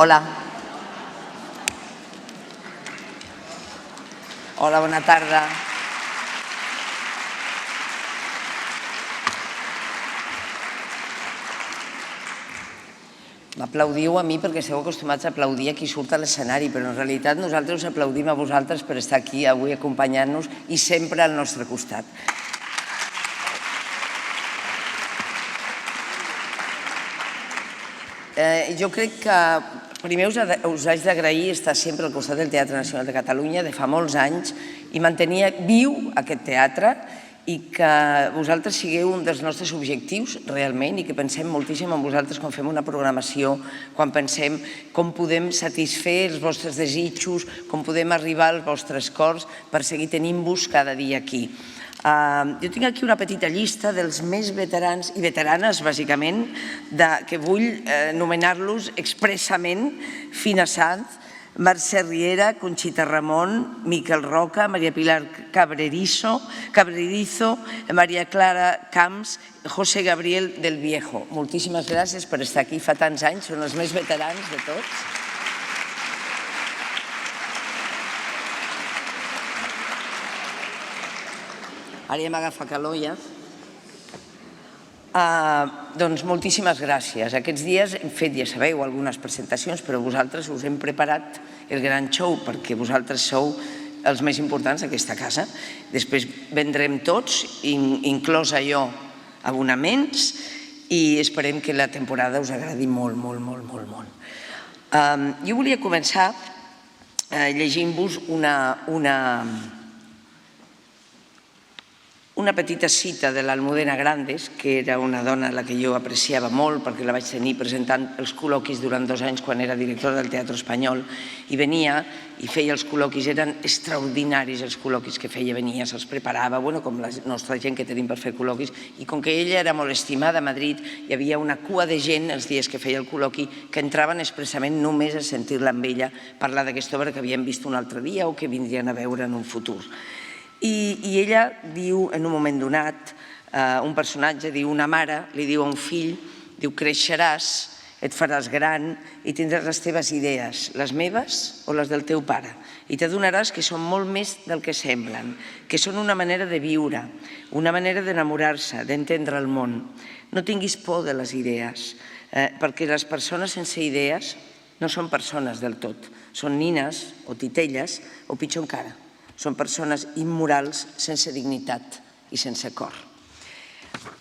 Hola. Hola, bona tarda. M'aplaudiu a mi perquè esteu acostumats a aplaudir a qui surt a l'escenari, però en realitat nosaltres us aplaudim a vosaltres per estar aquí avui acompanyant-nos i sempre al nostre costat. Jo crec que primer us haig d'agrair estar sempre al costat del Teatre Nacional de Catalunya de fa molts anys i mantenir viu aquest teatre i que vosaltres sigueu un dels nostres objectius realment i que pensem moltíssim en vosaltres quan fem una programació, quan pensem com podem satisfer els vostres desitjos, com podem arribar als vostres cors per seguir tenint-vos cada dia aquí. Jo tinc aquí una petita llista dels més veterans i veteranes, bàsicament, que vull anomenar-los expressament: Fina Sanz, Mercè Riera, Conxita Ramon, Miquel Roca, María Pilar Cabrerizo, María Clara Camps, José Gabriel del Viejo. Moltíssimes gràcies per estar aquí fa tants anys, són els més veterans de tots. Ara ja m'agafa calor ja. Doncs moltíssimes gràcies. Aquests dies hem fet, ja sabeu, algunes presentacions, però vosaltres us hem preparat el gran show perquè vosaltres sou els més importants d'aquesta casa. Després vendrem tots, inclosa jo, abonaments, i esperem que la temporada us agradi molt, molt, molt, molt, molt. Jo volia començar llegint-vos una petita cita de l'Almudena Grandes, que era una dona a la que jo apreciava molt perquè la vaig tenir presentant els col·loquis durant 2 anys quan era directora del Teatre Espanyol, i venia i feia els col·loquis. Eren extraordinaris els col·loquis que feia, venia, se'ls preparava, com la nostra gent que tenim per fer col·loquis, i com que ella era molt estimada a Madrid, hi havia una cua de gent els dies que feia el col·loqui que entraven expressament només a sentir-la amb ella parlar d'aquesta obra que havien vist un altre dia o que vindrien a veure en un futur. I ella diu, en un moment donat, un personatge diu, una mare li diu a un fill, diu, creixeràs, et faràs gran i tindràs les teves idees, les meves o les del teu pare, i t'adonaràs que són molt més del que semblen, que són una manera de viure, una manera d'enamorar-se, d'entendre el món. No tinguis por de les idees, perquè les persones sense idees no són persones del tot, són nines o titelles o pitjor encara, són persones immorals, sense dignitat i sense cor.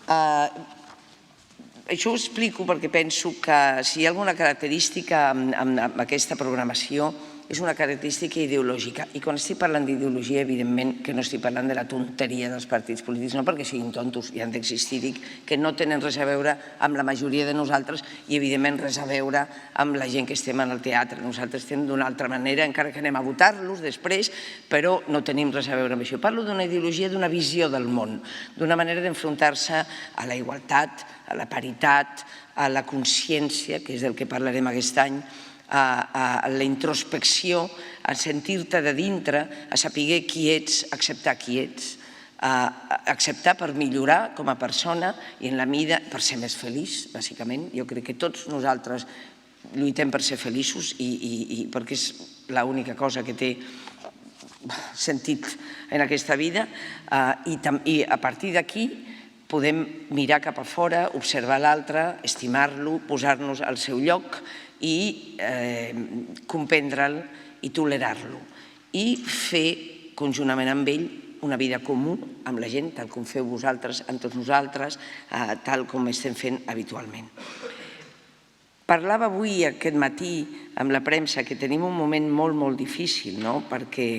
Això ho explico perquè penso que si hi ha alguna característica amb aquesta programació és una característica ideològica. I quan estic parlant d'ideologia, evidentment que no estic parlant de la tonteria dels partits polítics, no perquè siguin tontos i han d'existir, dic que no tenen res a veure amb la majoria de nosaltres i evidentment res a veure amb la gent que estem en el teatre. Nosaltres estem d'una altra manera, encara que anem a votar-los després, però no tenim res a veure amb això. Parlo d'una ideologia, d'una visió del món, d'una manera d'enfrontar-se a la igualtat, a la paritat, a la consciència, que és del que parlarem aquest any, a la introspecció, a sentir-te de dintre, a saber qui ets, acceptar qui ets, acceptar per millorar com a persona i en la vida per ser més feliç, bàsicament. Jo crec que tots nosaltres lluitem per ser feliços i perquè és l'única cosa que té sentit en aquesta vida, i a partir d'aquí podem mirar cap a fora, observar l'altre, estimar-lo, posar-nos al seu lloc i comprendre'l i tolerar-lo i fer conjuntament amb ell una vida comú amb la gent, tal com feu vosaltres amb tots nosaltres, tal com estem fent habitualment. Parlava avui aquest matí amb la premsa que tenim un moment molt, molt difícil, perquè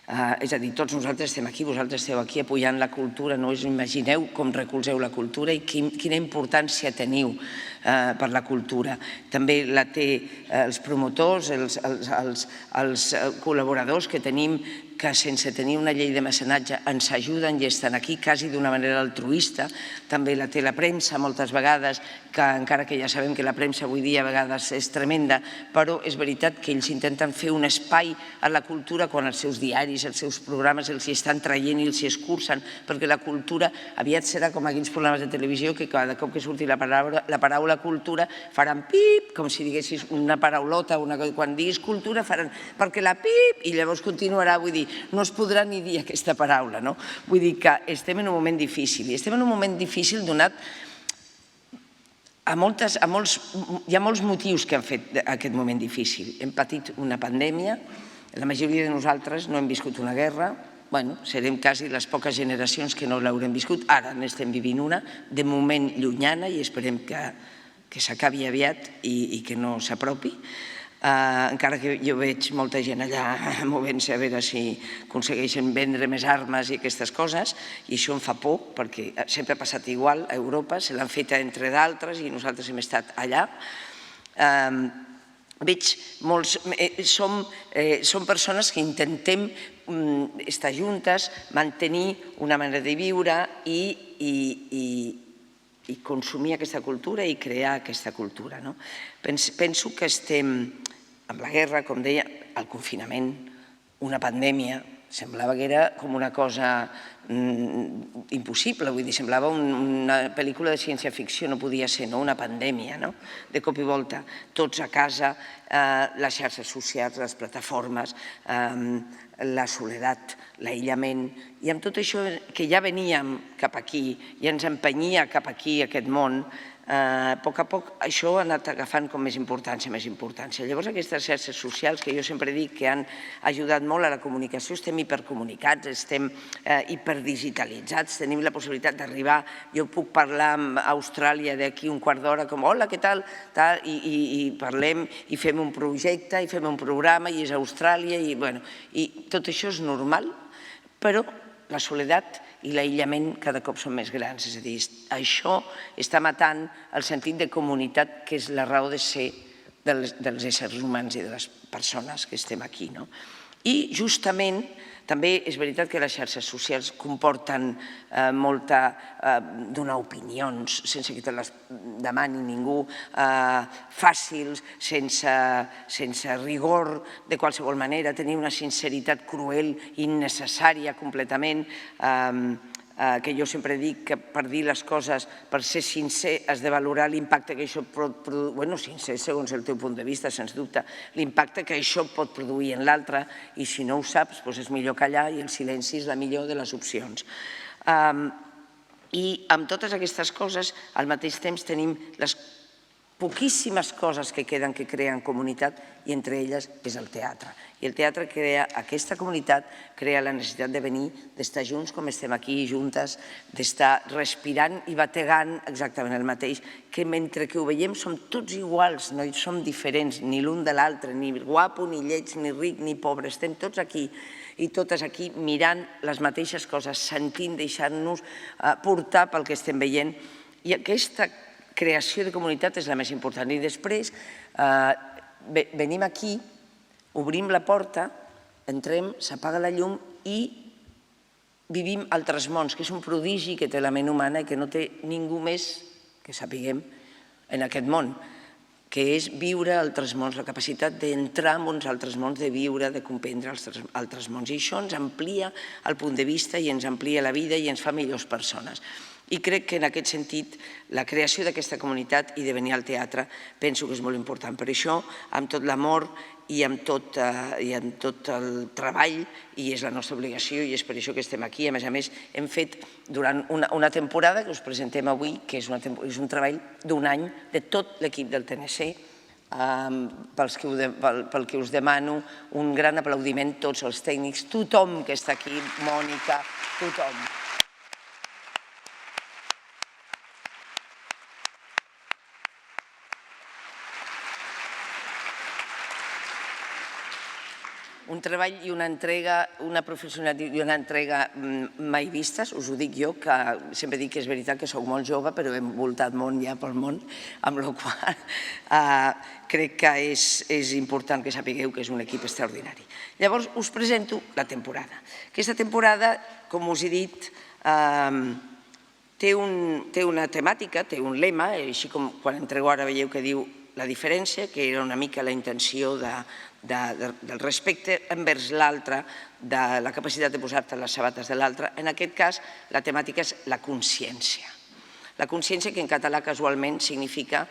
és a dir, tots nosaltres estem aquí, vosaltres esteu aquí apoyant la cultura, no us imagineu com recolzeu la cultura i quina importància teniu per la cultura. També la té els promotors, els col·laboradors que tenim que sense tenir una llei de mecenatge ens ajuden i estan aquí quasi d'una manera altruista. També la té la premsa moltes vegades, que encara que ja sabem que la premsa avui dia a vegades és tremenda, però és veritat que ells intenten fer un espai a la cultura quan els seus diaris, els seus programes els hi estan traient i els hi escurcen, perquè la cultura aviat serà com aquells programes de televisió que cada cop que surti la paraula cultura faran pip, com si diguessis una paraulota, quan diguis cultura faran perquè la pip, i llavors continuarà, vull dir, no es podrà ni dir aquesta paraula, no? Vull dir que estem en un moment difícil, i estem en un moment difícil donat hi ha molts motius que han fet aquest moment difícil. Hem patit una pandèmia, la majoria de nosaltres no hem viscut una guerra, serem quasi les poques generacions que no l'haurem viscut, ara n'estem vivint una, de moment llunyana, i esperem que s'acabi aviat i que no s'apropi, encara que jo veig molta gent allà movent-se a veure si aconsegueixen vendre més armes i aquestes coses, i això em fa por, perquè sempre ha passat igual a Europa, se l'han fet entre d'altres i nosaltres hem estat allà. Veig molts... Som persones que intentem estar juntes, mantenir una manera de viure i consumir aquesta cultura i crear aquesta cultura. Penso que estem amb la guerra, com deia, el confinament, una pandèmia, semblava que era com una cosa impossible, vull dir, semblava una pel·lícula de ciència-ficció, no podia ser, una pandèmia, de cop i volta, tots a casa, les xarxes socials, les plataformes, la soledat, l'aïllament, i amb tot això que ja veníem cap aquí i ens empenyia cap aquí aquest món, a poc això ha anat agafant com més importància. Llavors aquestes xarxes socials que jo sempre dic que han ajudat molt a la comunicació, estem hipercomunicats, estem hiperdigitalitzats, tenim la possibilitat d'arribar, jo puc parlar amb Austràlia d'aquí un quart d'hora com hola, què tal? I parlem i fem un projecte i fem un programa i és a Austràlia i tot això és normal, però la soledat i l'aïllament cada cop són més grans, és a dir, això està matant el sentit de comunitat que és la raó de ser dels éssers humans i de les persones que estem aquí. I justament també és veritat que les xarxes socials comporten molta donar opinions sense que te les demani ningú, fàcils, sense rigor de qualsevol manera, tenir una sinceritat cruel, innecessària completament, que jo sempre dic que per dir les coses, per ser sincer, has de valorar l'impacte que això pot produir, sincer segons el teu punt de vista, sens dubte, l'impacte que això pot produir en l'altre, i si no ho saps, és millor callar i el silenci és la millor de les opcions. I amb totes aquestes coses, al mateix temps tenim les poquíssimes coses que queden que creen comunitat i entre elles és el teatre. I el teatre crea aquesta comunitat, crea la necessitat de venir, d'estar junts com estem aquí juntes, d'estar respirant i bategant exactament el mateix, que mentre que ho veiem som tots iguals, no som diferents ni l'un de l'altre, ni guapo, ni lleig, ni ric, ni pobre, estem tots aquí i totes aquí mirant les mateixes coses, sentint, deixant-nos portar pel que estem veient, i aquesta creació de comunitat és la més important. I després venim aquí, obrim la porta, entrem, s'apaga la llum i vivim altres mons, que és un prodigi que té la ment humana i que no té ningú més, que sapiguem, en aquest món, que és viure altres mons, la capacitat d'entrar en uns altres mons, de viure, de comprendre altres mons. I això ens amplia el punt de vista i ens amplia la vida i ens fa millors persones. I crec que en aquest sentit la creació d'aquesta comunitat i de venir al teatre penso que és molt important. Per això, amb tot l'amor i amb tot el treball, i és la nostra obligació i és per això que estem aquí, a més, hem fet durant una temporada que us presentem avui, que és un treball d'un any de tot l'equip del TNC, pel que us demano un gran aplaudiment, tots els tècnics, tothom que està aquí, Mònica, tothom. un treball i una entrega, una professionalitat i una entrega mai vistes, us ho dic jo, que sempre dic que és veritat que sóc molt jove, però he voltat molt ja pel món, amb la qual crec que és important que sapigueu que és un equip extraordinari. Llavors, us presento la temporada. Aquesta temporada, com us he dit, té una temàtica, té un lema, així com quan entrego ara veieu que diu la diferència, que era una mica la intenció del respecte envers l'altre, de la capacitat de posar-te les sabates de l'altre. En aquest cas, la temàtica és la consciència. La consciència, que en català casualment significa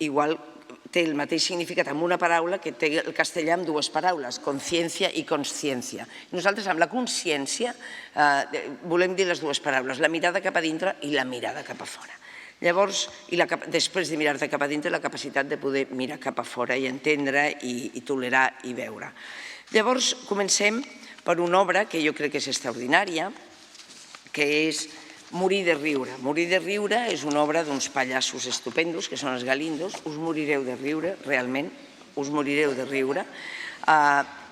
igual, té el mateix significat amb una paraula que té el castellà amb dues paraules, consciència i consciència. Nosaltres amb la consciència volem dir les dues paraules, la mirada cap a dintre i la mirada cap a fora. Llavors, després de mirar-te cap a dintre, la capacitat de poder mirar cap a fora i entendre i tolerar i veure. Llavors, comencem per una obra que jo crec que és extraordinària, que és Morir de riure. Morir de riure és una obra d'uns pallassos estupendos, que són els Galindos. Us morireu de riure, realment, us morireu de riure,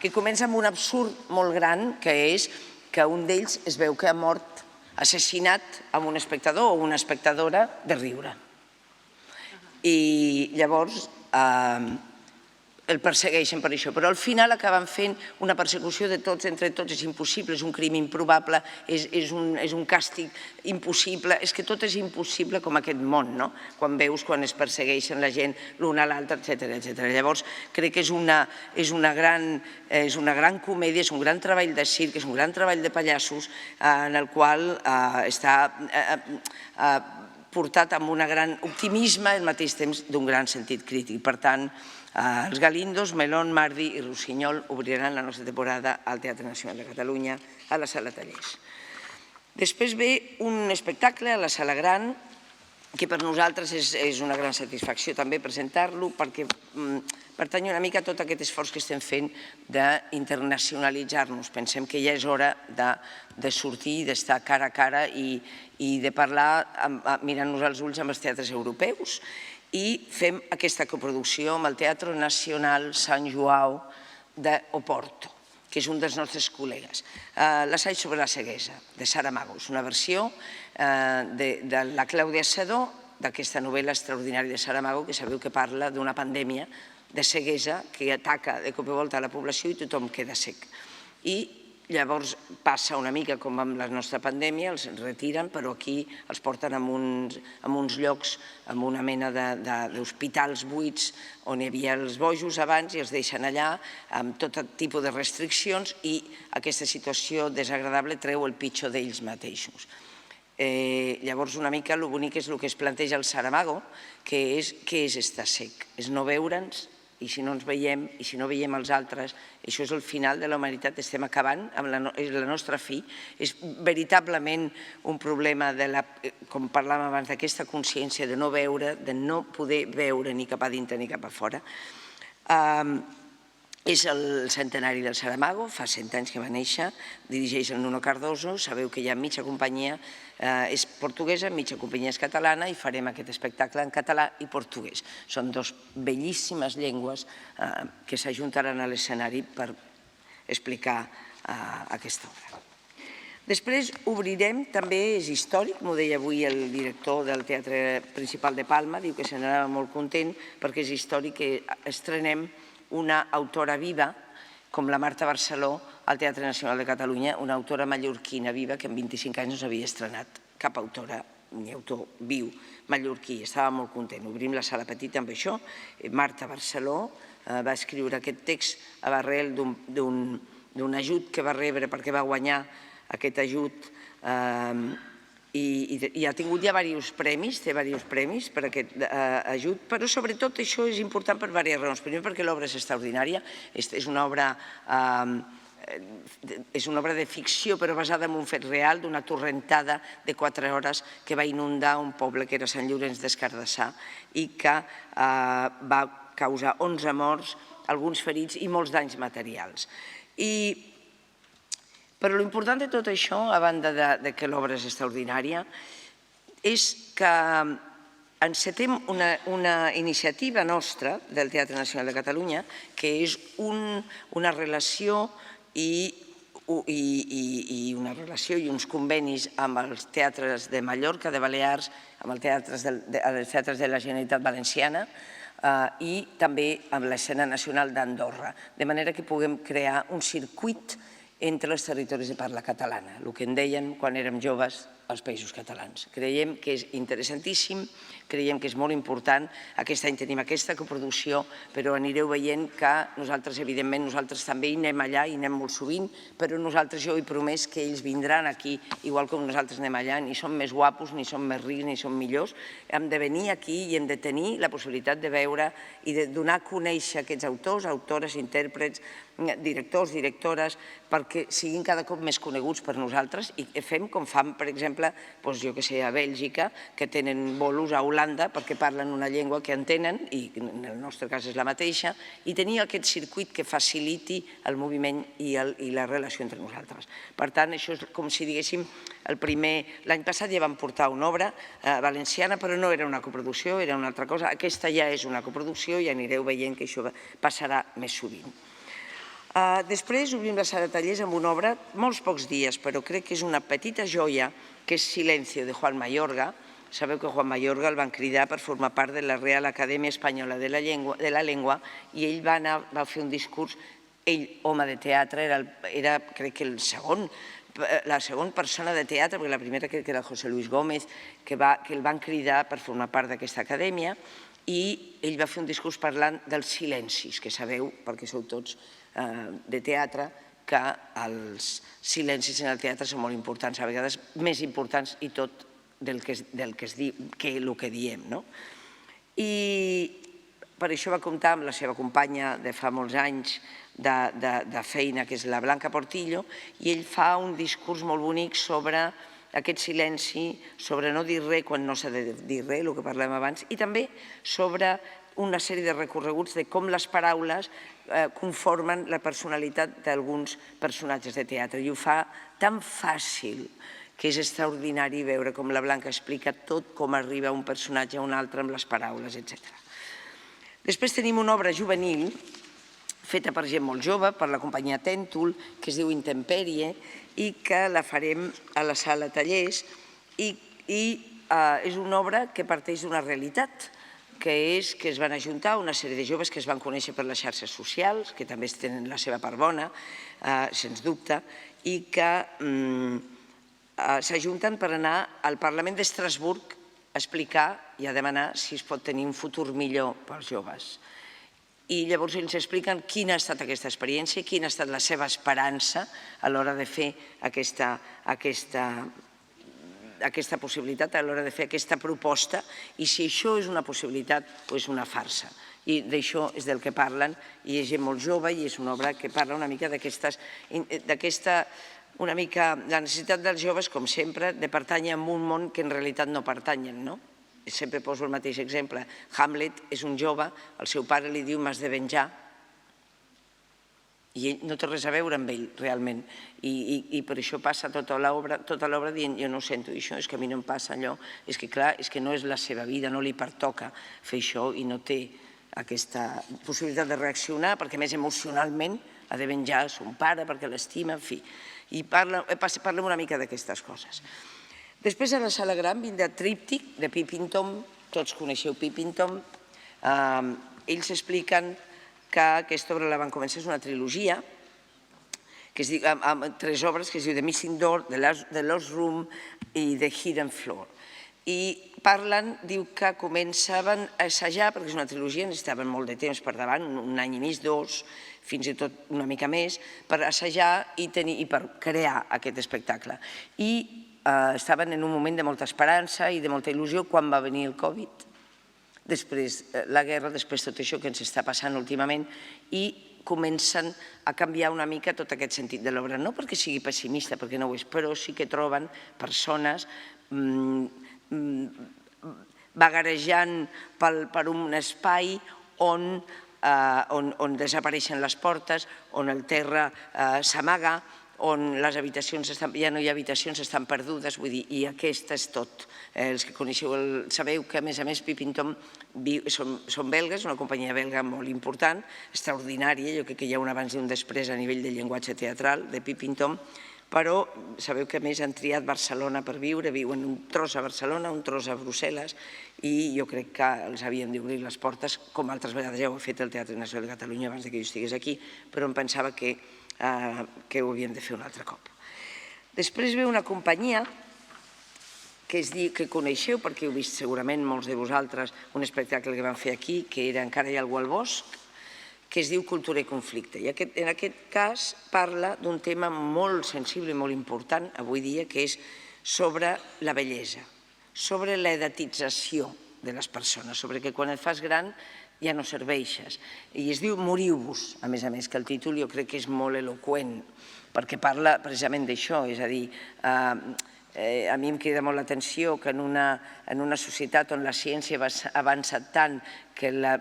que comença amb un absurd molt gran, que és que un d'ells es veu que ha mort assassinat amb un espectador o una espectadora de riure. I llavors el persegueixen per això, però al final acaben fent una persecució de tots entre tots, és impossible, és un crim improbable, és un càstig impossible, és que tot és impossible com aquest món, no? Quan veus quan es persegueixen la gent l'un a l'altre, etcètera. Llavors crec que és una gran comèdia, és un gran treball de circ, és un gran treball de pallassos en el qual està portat amb un gran optimisme i al mateix temps d'un gran sentit crític. Per tant, els Galindos, Melón, Mardi i Rossinyol obriran la nostra temporada al Teatre Nacional de Catalunya, a la Sala Tallers. Després ve un espectacle a la Sala Gran, que per nosaltres és una gran satisfacció també presentar-lo, perquè pertany una mica a tot aquest esforç que estem fent d'internacionalitzar-nos. Pensem que ja és hora de sortir, d'estar cara a cara i de parlar mirant-nos als ulls amb els teatres europeus, i fem aquesta coproducció amb el Teatre Nacional Sant Joao d'Oporto, que és un dels nostres col·legues. L'assaig sobre la ceguesa, de Saramago. És una versió de la Clàudia Sedó, d'aquesta novel·la extraordinària de Saramago, que sabeu que parla d'una pandèmia de ceguesa que ataca de cop i volta a la població i tothom queda cec. I llavors passa una mica com amb la nostra pandèmia, els retiren, però aquí els porten a uns llocs, amb una mena d'hospitals buits on hi havia els bojos abans i els deixen allà amb tot tipus de restriccions i aquesta situació desagradable treu el pitjor d'ells mateixos. Llavors una mica el bonic és el que es planteja el Saramago, que és què és estar sec? És no veure'ns, i si no ens veiem, i si no veiem els altres, això és el final de la humanitat, estem acabant amb la nostra fi. És veritablement un problema, com parlàvem abans, d'aquesta consciència de no veure, de no poder veure ni cap a dintre ni cap a fora. És el centenari del Saramago, fa 100 anys que va néixer, dirigeix el Nuno Cardoso, sabeu que hi ha mitja companyia és portuguesa, mitja companyia és catalana i farem aquest espectacle en català i portuguès. Són dues bellíssimes llengües que s'ajuntaran a l'escenari per explicar aquesta obra. Després obrirem, també és històric, m'ho deia avui el director del Teatre Principal de Palma, diu que se n'anava molt content perquè és històric que estrenem una autora viva com la Marta Barceló al Teatre Nacional de Catalunya, una autora mallorquina viva que en 25 anys no s'havia estrenat cap autora ni autor viu mallorquí. Estava molt content. Obrim la sala petita amb això. Marta Barceló va escriure aquest text arrel d'un ajut que va rebre perquè va guanyar aquest ajut i ha tingut ja diversos premis, té diversos premis per aquest ajut, però sobretot això és important per diverses raons. Primer perquè l'obra és extraordinària, és una obra de ficció però basada en un fet real d'una torrentada de 4 hores que va inundar un poble que era Sant Llorenç des Cardassar i que va causar 11 morts, alguns ferits i molts danys materials. Però l'important de tot això, a banda que l'obra és extraordinària, és que encetem una iniciativa nostra del Teatre Nacional de Catalunya que és una relació i uns convenis amb els teatres de Mallorca, de Balears, amb els teatres de la Generalitat Valenciana i també amb l'escena nacional d'Andorra, de manera que puguem crear un circuit entre els territoris de parla catalana, el que en deien quan érem joves als Països Catalans. Creiem que és interessantíssim, creiem que és molt important. Aquest any tenim aquesta coproducció, però anireu veient que nosaltres, evidentment, nosaltres també hi anem allà, hi anem molt sovint, però nosaltres, jo he promès que ells vindran aquí, igual com nosaltres anem allà, ni som més guapos, ni som més rics, ni som millors. Hem de venir aquí i hem de tenir la possibilitat de veure i de donar a conèixer aquests autors, autores, intèrprets, directors, directores, perquè siguin cada cop més coneguts per nosaltres i fem com fan, per exemple, jo que sé, a Bèlgica, que tenen bolos a Holanda perquè parlen una llengua que entenen, i en el nostre cas és la mateixa, i tenir aquest circuit que faciliti el moviment i la relació entre nosaltres. Per tant, això és com si diguéssim el primer... L'any passat ja vam portar una obra valenciana, però no era una coproducció, era una altra cosa. Aquesta ja és una coproducció i anireu veient que això passarà més sovint. Després obrim la sala de tallers amb una obra, molts pocs dies, però crec que és una petita joia, que és Silencio, de Juan Mayorga. Sabeu que Juan Mayorga el van cridar per formar part de la Real Acadèmia Espanyola de la Llengua i ell va fer un discurs, ell, home de teatre, era crec que la segona persona de teatre, perquè la primera crec que era José Luis Gómez, que el van cridar per formar part d'aquesta acadèmia, i ell va fer un discurs parlant dels silencis, que sabeu, perquè sou tots de teatre, que els silencis en el teatre són molt importants, a vegades més importants i tot del que es diu, que el que diem. I per això va comptar amb la seva companya de fa molts anys de feina, que és la Blanca Portillo, i ell fa un discurs molt bonic sobre aquest silenci, sobre no dir res quan no s'ha de dir res, el que parlem abans, i també sobre una sèrie de recorreguts de com les paraules conformen la personalitat d'alguns personatges de teatre. I ho fa tan fàcil que és extraordinari veure com la Blanca explica tot com arriba un personatge a un altre amb les paraules, etc. Després tenim una obra juvenil feta per gent molt jove, per la companyia Tèntol, que es diu Intempèrie, i que la farem a la sala Tallers, i és una obra que parteix d'una realitat, que és que es van ajuntar una sèrie de joves que es van conèixer per les xarxes socials, que també tenen la seva part bona, sens dubte, i que s'ajunten per anar al Parlament d'Estrasburg a explicar i a demanar si es pot tenir un futur millor pels joves. I llavors ells expliquen quina ha estat aquesta experiència, quina ha estat la seva esperança a l'hora de fer aquesta possibilitat, a l'hora de fer aquesta proposta, i si això és una possibilitat o és una farsa. I d'això és del que parlen, i és gent molt jove, i és una obra que parla una mica d'aquesta, una mica, la necessitat dels joves, com sempre, de pertànyer a un món que en realitat no pertanyen, no? Sempre poso el mateix exemple. Hamlet és un jove, el seu pare li diu m'has de venjar, i ell no té res a veure amb ell, realment. I per això passa tota l'obra dient jo no sento això, és que a mi no em passa allò, és que clar, és que no és la seva vida, no li pertoca fer això i no té aquesta possibilitat de reaccionar perquè més emocionalment ha de venjar son pare perquè l'estima, en fi. I parlem una mica d'aquestes coses. Després a la sala gran vindrà Tríptic de Pippin Tom, tots coneixeu Pippin Tom, ells expliquen que aquesta obra la van començar, és una trilogia, amb 3 obres que es diu The Missing Door, The Lost Room i The Hidden Floor. I parlen, diu que començaven a assajar, perquè és una trilogia, necessitaven molt de temps per davant, un any i mig, 2, fins i tot una mica més, per assajar i per crear aquest espectacle. I estaven en un moment de molta esperança i de molta il·lusió quan va venir el Covid, després la guerra, després tot això que ens està passant últimament, i comencen a canviar una mica tot aquest sentit de l'obra. No perquè sigui pessimista, perquè no ho és, però sí que troben persones vagarejant per un espai on desapareixen les portes, on el terra s'amaga, on les habitacions ja no hi ha habitacions, estan perdudes, vull dir, i aquest és tot. Els que coneixeu sabeu que, a més, Pipin Tom són belgues, una companyia belga molt important, extraordinària, jo crec que hi ha un abans i un després a nivell de llenguatge teatral de Pipin Tom, però sabeu que, a més, han triat Barcelona per viure, viuen un tros a Barcelona, un tros a Brussel·les, i jo crec que els havien d'obrir les portes, com altres vegades ja ho ha fet el Teatre Nacional de Catalunya abans que jo estigués aquí, però em pensava que ho havíem de fer un altre cop. Després ve una companyia que coneixeu, perquè heu vist segurament molts de vosaltres un espectacle que van fer aquí, que era Encara hi ha algú al bosc, que es diu Cultura i conflicte. I en aquest cas parla d'un tema molt sensible i molt important avui dia, que és sobre la bellesa, sobre l'edatització de les persones, sobre que quan et fas gran ja no serveixes. I es diu Moriu-vos, a més, que el títol jo crec que és molt eloqüent, perquè parla precisament d'això, és a dir, a mi em crida molt l'atenció que en una societat on la ciència ha avançat tant que la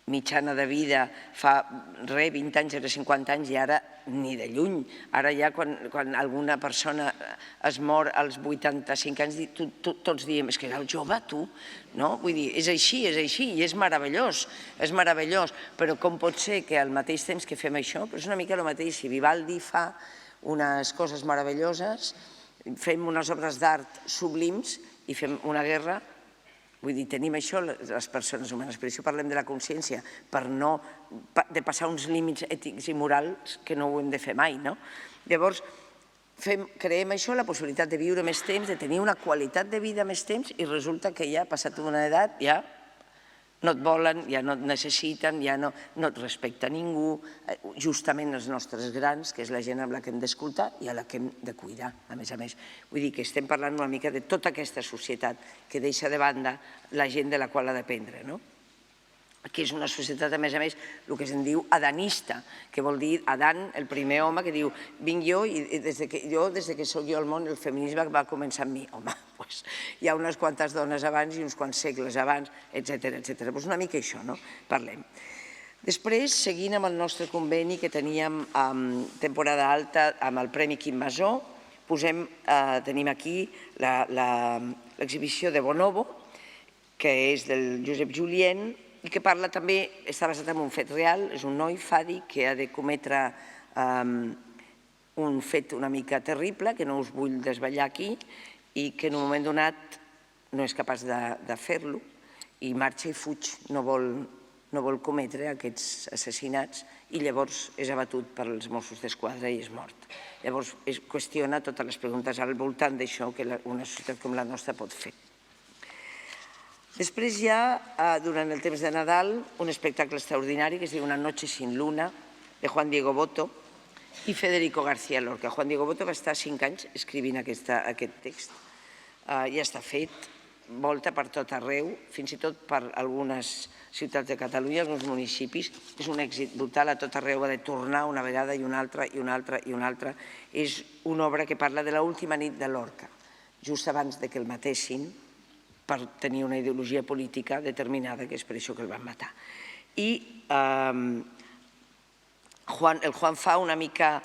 mitjana de vida fa 20 anys, era 50 anys, i ara ni de lluny. Ara ja quan alguna persona es mor als 85 anys, tots diem, és que eres jove, tu, no? Vull dir, és així, i és meravellós, però com pot ser que al mateix temps que fem això, és una mica el mateix, si Vivaldi fa unes coses meravelloses, fem unes obres d'art sublims i fem una guerra. Vull dir, tenim això les persones humanes, per això parlem de la consciència, per no de passar uns límits ètics i morals que no ho hem de fer mai, no? Llavors, creem això, la possibilitat de viure més temps, de tenir una qualitat de vida més temps, i resulta que ja, passat una edat, ja no et volen, ja no et necessiten, ja no et respecta ningú, justament els nostres grans, que és la gent amb la que hem d'escoltar i a la que hem de cuidar, a més. Vull dir que estem parlant una mica de tota aquesta societat que deixa de banda la gent de la qual ha d'aprendre, no? Que és una societat, a més, el que se'n diu adanista, que vol dir Adán, el primer home, que diu, vinc jo, i des que soc jo al món, el feminisme va començar amb mi. Home, doncs hi ha unes quantes dones abans i uns quants segles abans, etcètera. Doncs una mica això, no? Parlem. Després, seguint amb el nostre conveni que teníem temporada alta amb el Premi Quim Masó, tenim aquí l'exhibició de Bonobo, que és del Josep Julien, i que parla també, està basat en un fet real, és un noi, Fadi, que ha de cometre un fet una mica terrible, que no us vull desvetllar aquí, i que en un moment donat no és capaç de fer-lo, i marxa i fuig, no vol cometre aquests assassinats, i llavors és abatut pels Mossos d'Esquadra i és mort. Llavors qüestiona totes les preguntes al voltant d'això que una societat com la nostra pot fer. Després hi ha, durant el temps de Nadal, un espectacle extraordinari que es diu Una noche sin luna, de Juan Diego Boto i Federico García Lorca. Juan Diego Boto va estar 5 anys escrivint aquest text. Ja està fet, volta per tot arreu, fins i tot per algunes ciutats de Catalunya, alguns municipis. És un èxit brutal, a tot arreu ha de tornar una vegada i una altra i una altra i una altra. És una obra que parla de l'última nit de Lorca, just abans que el matessin, per tenir una ideologia política determinada, que és per això que el van matar. I el Juan fa una mica,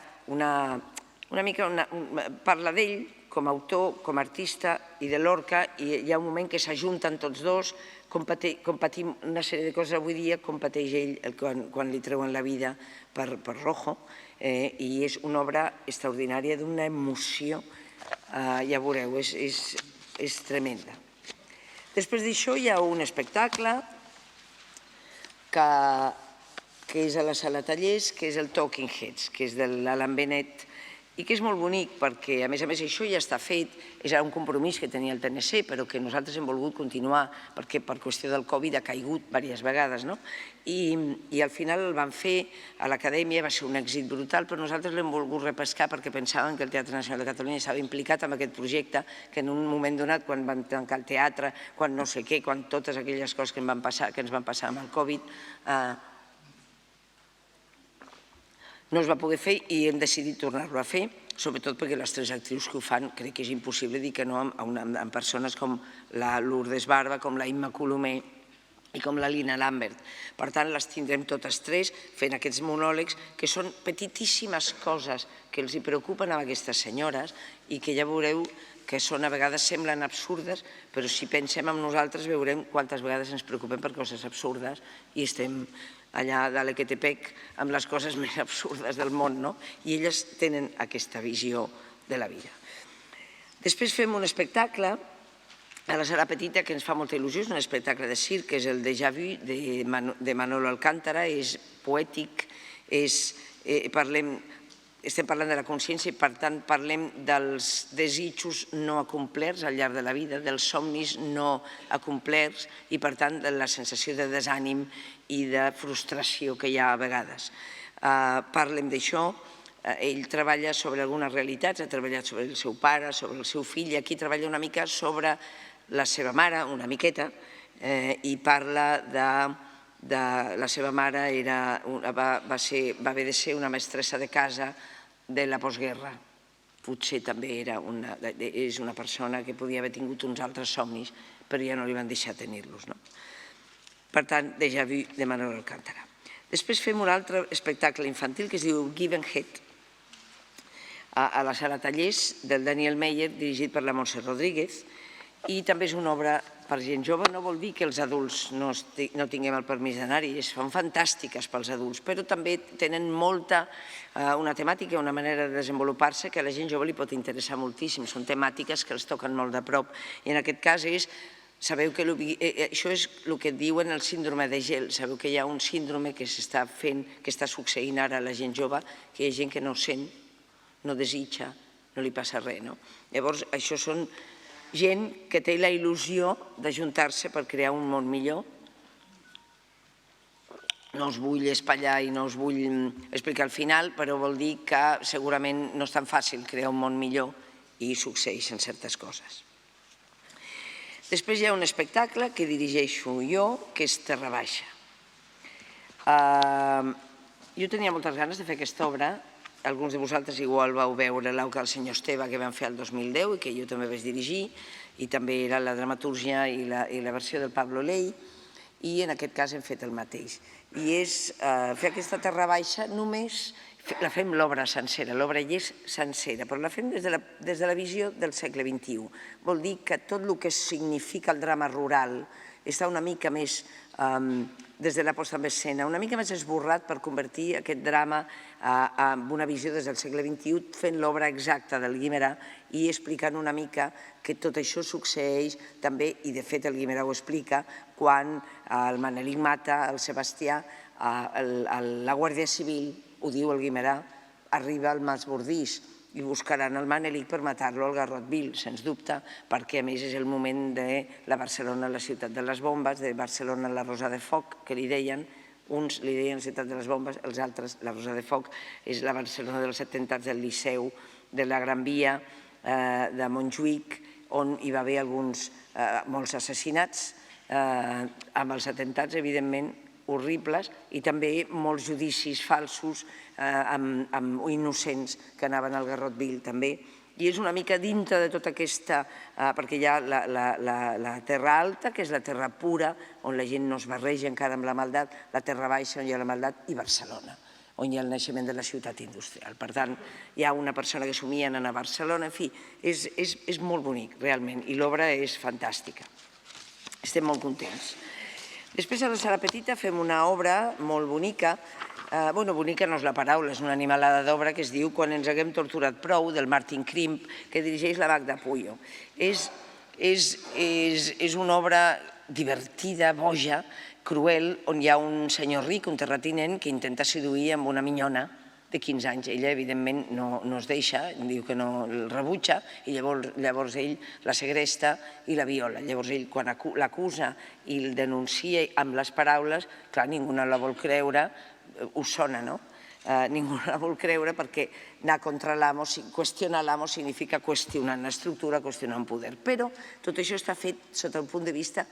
parla d'ell com a autor, com a artista, i de Lorca, i hi ha un moment que s'ajunten tots dos, com patim una sèrie de coses avui dia, com pateix ell quan li treuen la vida per Rojo, i és una obra extraordinària d'una emoció, ja veureu, és tremenda. Després d'això hi ha un espectacle que és a la Sala Tallers, que és el Talking Heads, que és de l'Alan Bennett, i que és molt bonic perquè, a més, això ja està fet, és un compromís que tenia el TNC, però que nosaltres hem volgut continuar perquè per qüestió del Covid ha caigut diverses vegades, no? I al final el van fer a l'Acadèmia, va ser un èxit brutal, però nosaltres l'hem volgut repescar perquè pensàvem que el Teatre Nacional de Catalunya estava implicat en aquest projecte, que en un moment donat, quan van tancar el teatre, quan no sé què, quan totes aquelles coses que ens van passar amb el Covid, no es va poder fer i hem decidit tornar-lo a fer, sobretot perquè les 3 actrius que ho fan crec que és impossible dir que no amb persones com la Lourdes Barba, com la Imma Colomer i com la Lina Lambert. Per tant, les tindrem totes tres fent aquests monòlegs, que són petitíssimes coses que els preocupen a aquestes senyores i que ja veureu que a vegades semblen absurdes, però si pensem en nosaltres veurem quantes vegades ens preocupem per coses absurdes i estem allà a l'Equetepec amb les coses més absurdes del món, no? I elles tenen aquesta visió de la vida. Després fem un espectacle a la Sala Petita que ens fa molta il·lusió, és un espectacle de circ, que és el Déjà Vu de Manolo Alcántara, és poètic, estem parlant de la consciència i per tant parlem dels desitjos no acomplerts al llarg de la vida, dels somnis no acomplerts i per tant de la sensació de desànim i de frustració que hi ha a vegades. Parlem d'això, ell treballa sobre algunes realitats, ha treballat sobre el seu pare, sobre el seu fill, i aquí treballa una mica sobre la seva mare, una miqueta, i parla de la seva mare, va haver de ser una mestressa de casa de la postguerra. Potser també és una persona que podia haver tingut uns altres somnis, però ja no li van deixar tenir-los. Per tant, Déjà Vu de Manolo Alcántara. Després fem un altre espectacle infantil que es diu Give and Head, a la Sala Tallers, del Daniel Meyer, dirigit per la Montse Rodríguez, i també és una obra per gent jove. No vol dir que els adults no tinguem el permís d'anar-hi, són fantàstiques pels adults, però també tenen una temàtica, una manera de desenvolupar-se que a la gent jove li pot interessar moltíssim. Són temàtiques que els toquen molt de prop i en aquest cas sabeu que això és el que diuen el síndrome de gel. Sabeu que hi ha un síndrome que s'està fent, que està succeint ara a la gent jove, que hi ha gent que no sent, no desitja, no li passa res. Llavors, això són gent que té la il·lusió d'ajuntar-se per crear un món millor. No us vull espatllar i no us vull explicar el final, però vol dir que segurament no és tan fàcil crear un món millor i succeeixen certes coses. Després hi ha un espectacle que dirigeixo jo, que és Terra Baixa. Jo tenia moltes ganes de fer aquesta obra. Alguns de vosaltres igual vau veure l'Auca del senyor Esteve que vam fer el 2010 i que jo també vaig dirigir, i també era la dramatúrgia i la versió del Pablo Ley, i en aquest cas hem fet el mateix. I és fer aquesta Terra Baixa només, la fem l'obra sencera, l'obra hi és sencera, però la fem des de la visió del segle XXI. Vol dir que tot el que significa el drama rural està una mica més, des de la posta en escena, una mica més esborrat per convertir aquest drama en una visió des del segle XXI, fent l'obra exacta del Guimerà i explicant una mica que tot això succeeix també, i de fet el Guimerà ho explica, quan el Manelic mata el Sebastià, la Guàrdia Civil, ho diu el Guimerà, arriba al Mas Bordís i buscaran el Manelic per matar-lo al Garrotville, sens dubte, perquè a més és el moment de la Barcelona, la ciutat de les bombes, de Barcelona la Rosa de Foc, que li deien, uns li deien la ciutat de les bombes, els altres la Rosa de Foc, és la Barcelona dels atemptats del Liceu, de la Gran Via, de Montjuïc, on hi va haver molts assassinats, amb els atemptats, evidentment, horribles, i també molts judicis falsos amb innocents que anaven al Garrotville també. I és una mica dintre de tota aquesta, perquè hi ha la terra alta, que és la terra pura, on la gent no es barreja encara amb la maldat, la terra baixa, on hi ha la maldat, i Barcelona, on hi ha el naixement de la ciutat industrial. Per tant, hi ha una persona que somia en anar a Barcelona, en fi, és molt bonic, realment, i l'obra és fantàstica. Estem molt contents. Després, a la Sala Petita, fem una obra molt bonica. Bonica no és la paraula, és una animalada d'obra que es diu Quan ens haguem torturat prou, del Martin Krimp, que dirigeix la Magda Puyo. És una obra divertida, boja, cruel, on hi ha un senyor ric, un terratinent, que intenta seduir amb una minyona de 15 anys. Ella, evidentment, no es deixa, diu que no el rebutja, i llavors ell la segresta i la viola. Llavors ell, quan l'acusa i el denuncia amb les paraules, clar, ningú no la vol creure, us sona, no? Ningú no la vol creure perquè anar contra l'amo, qüestionar l'amo significa qüestionar l'estructura, qüestionar un poder. Però tot això està fet sota un punt de vista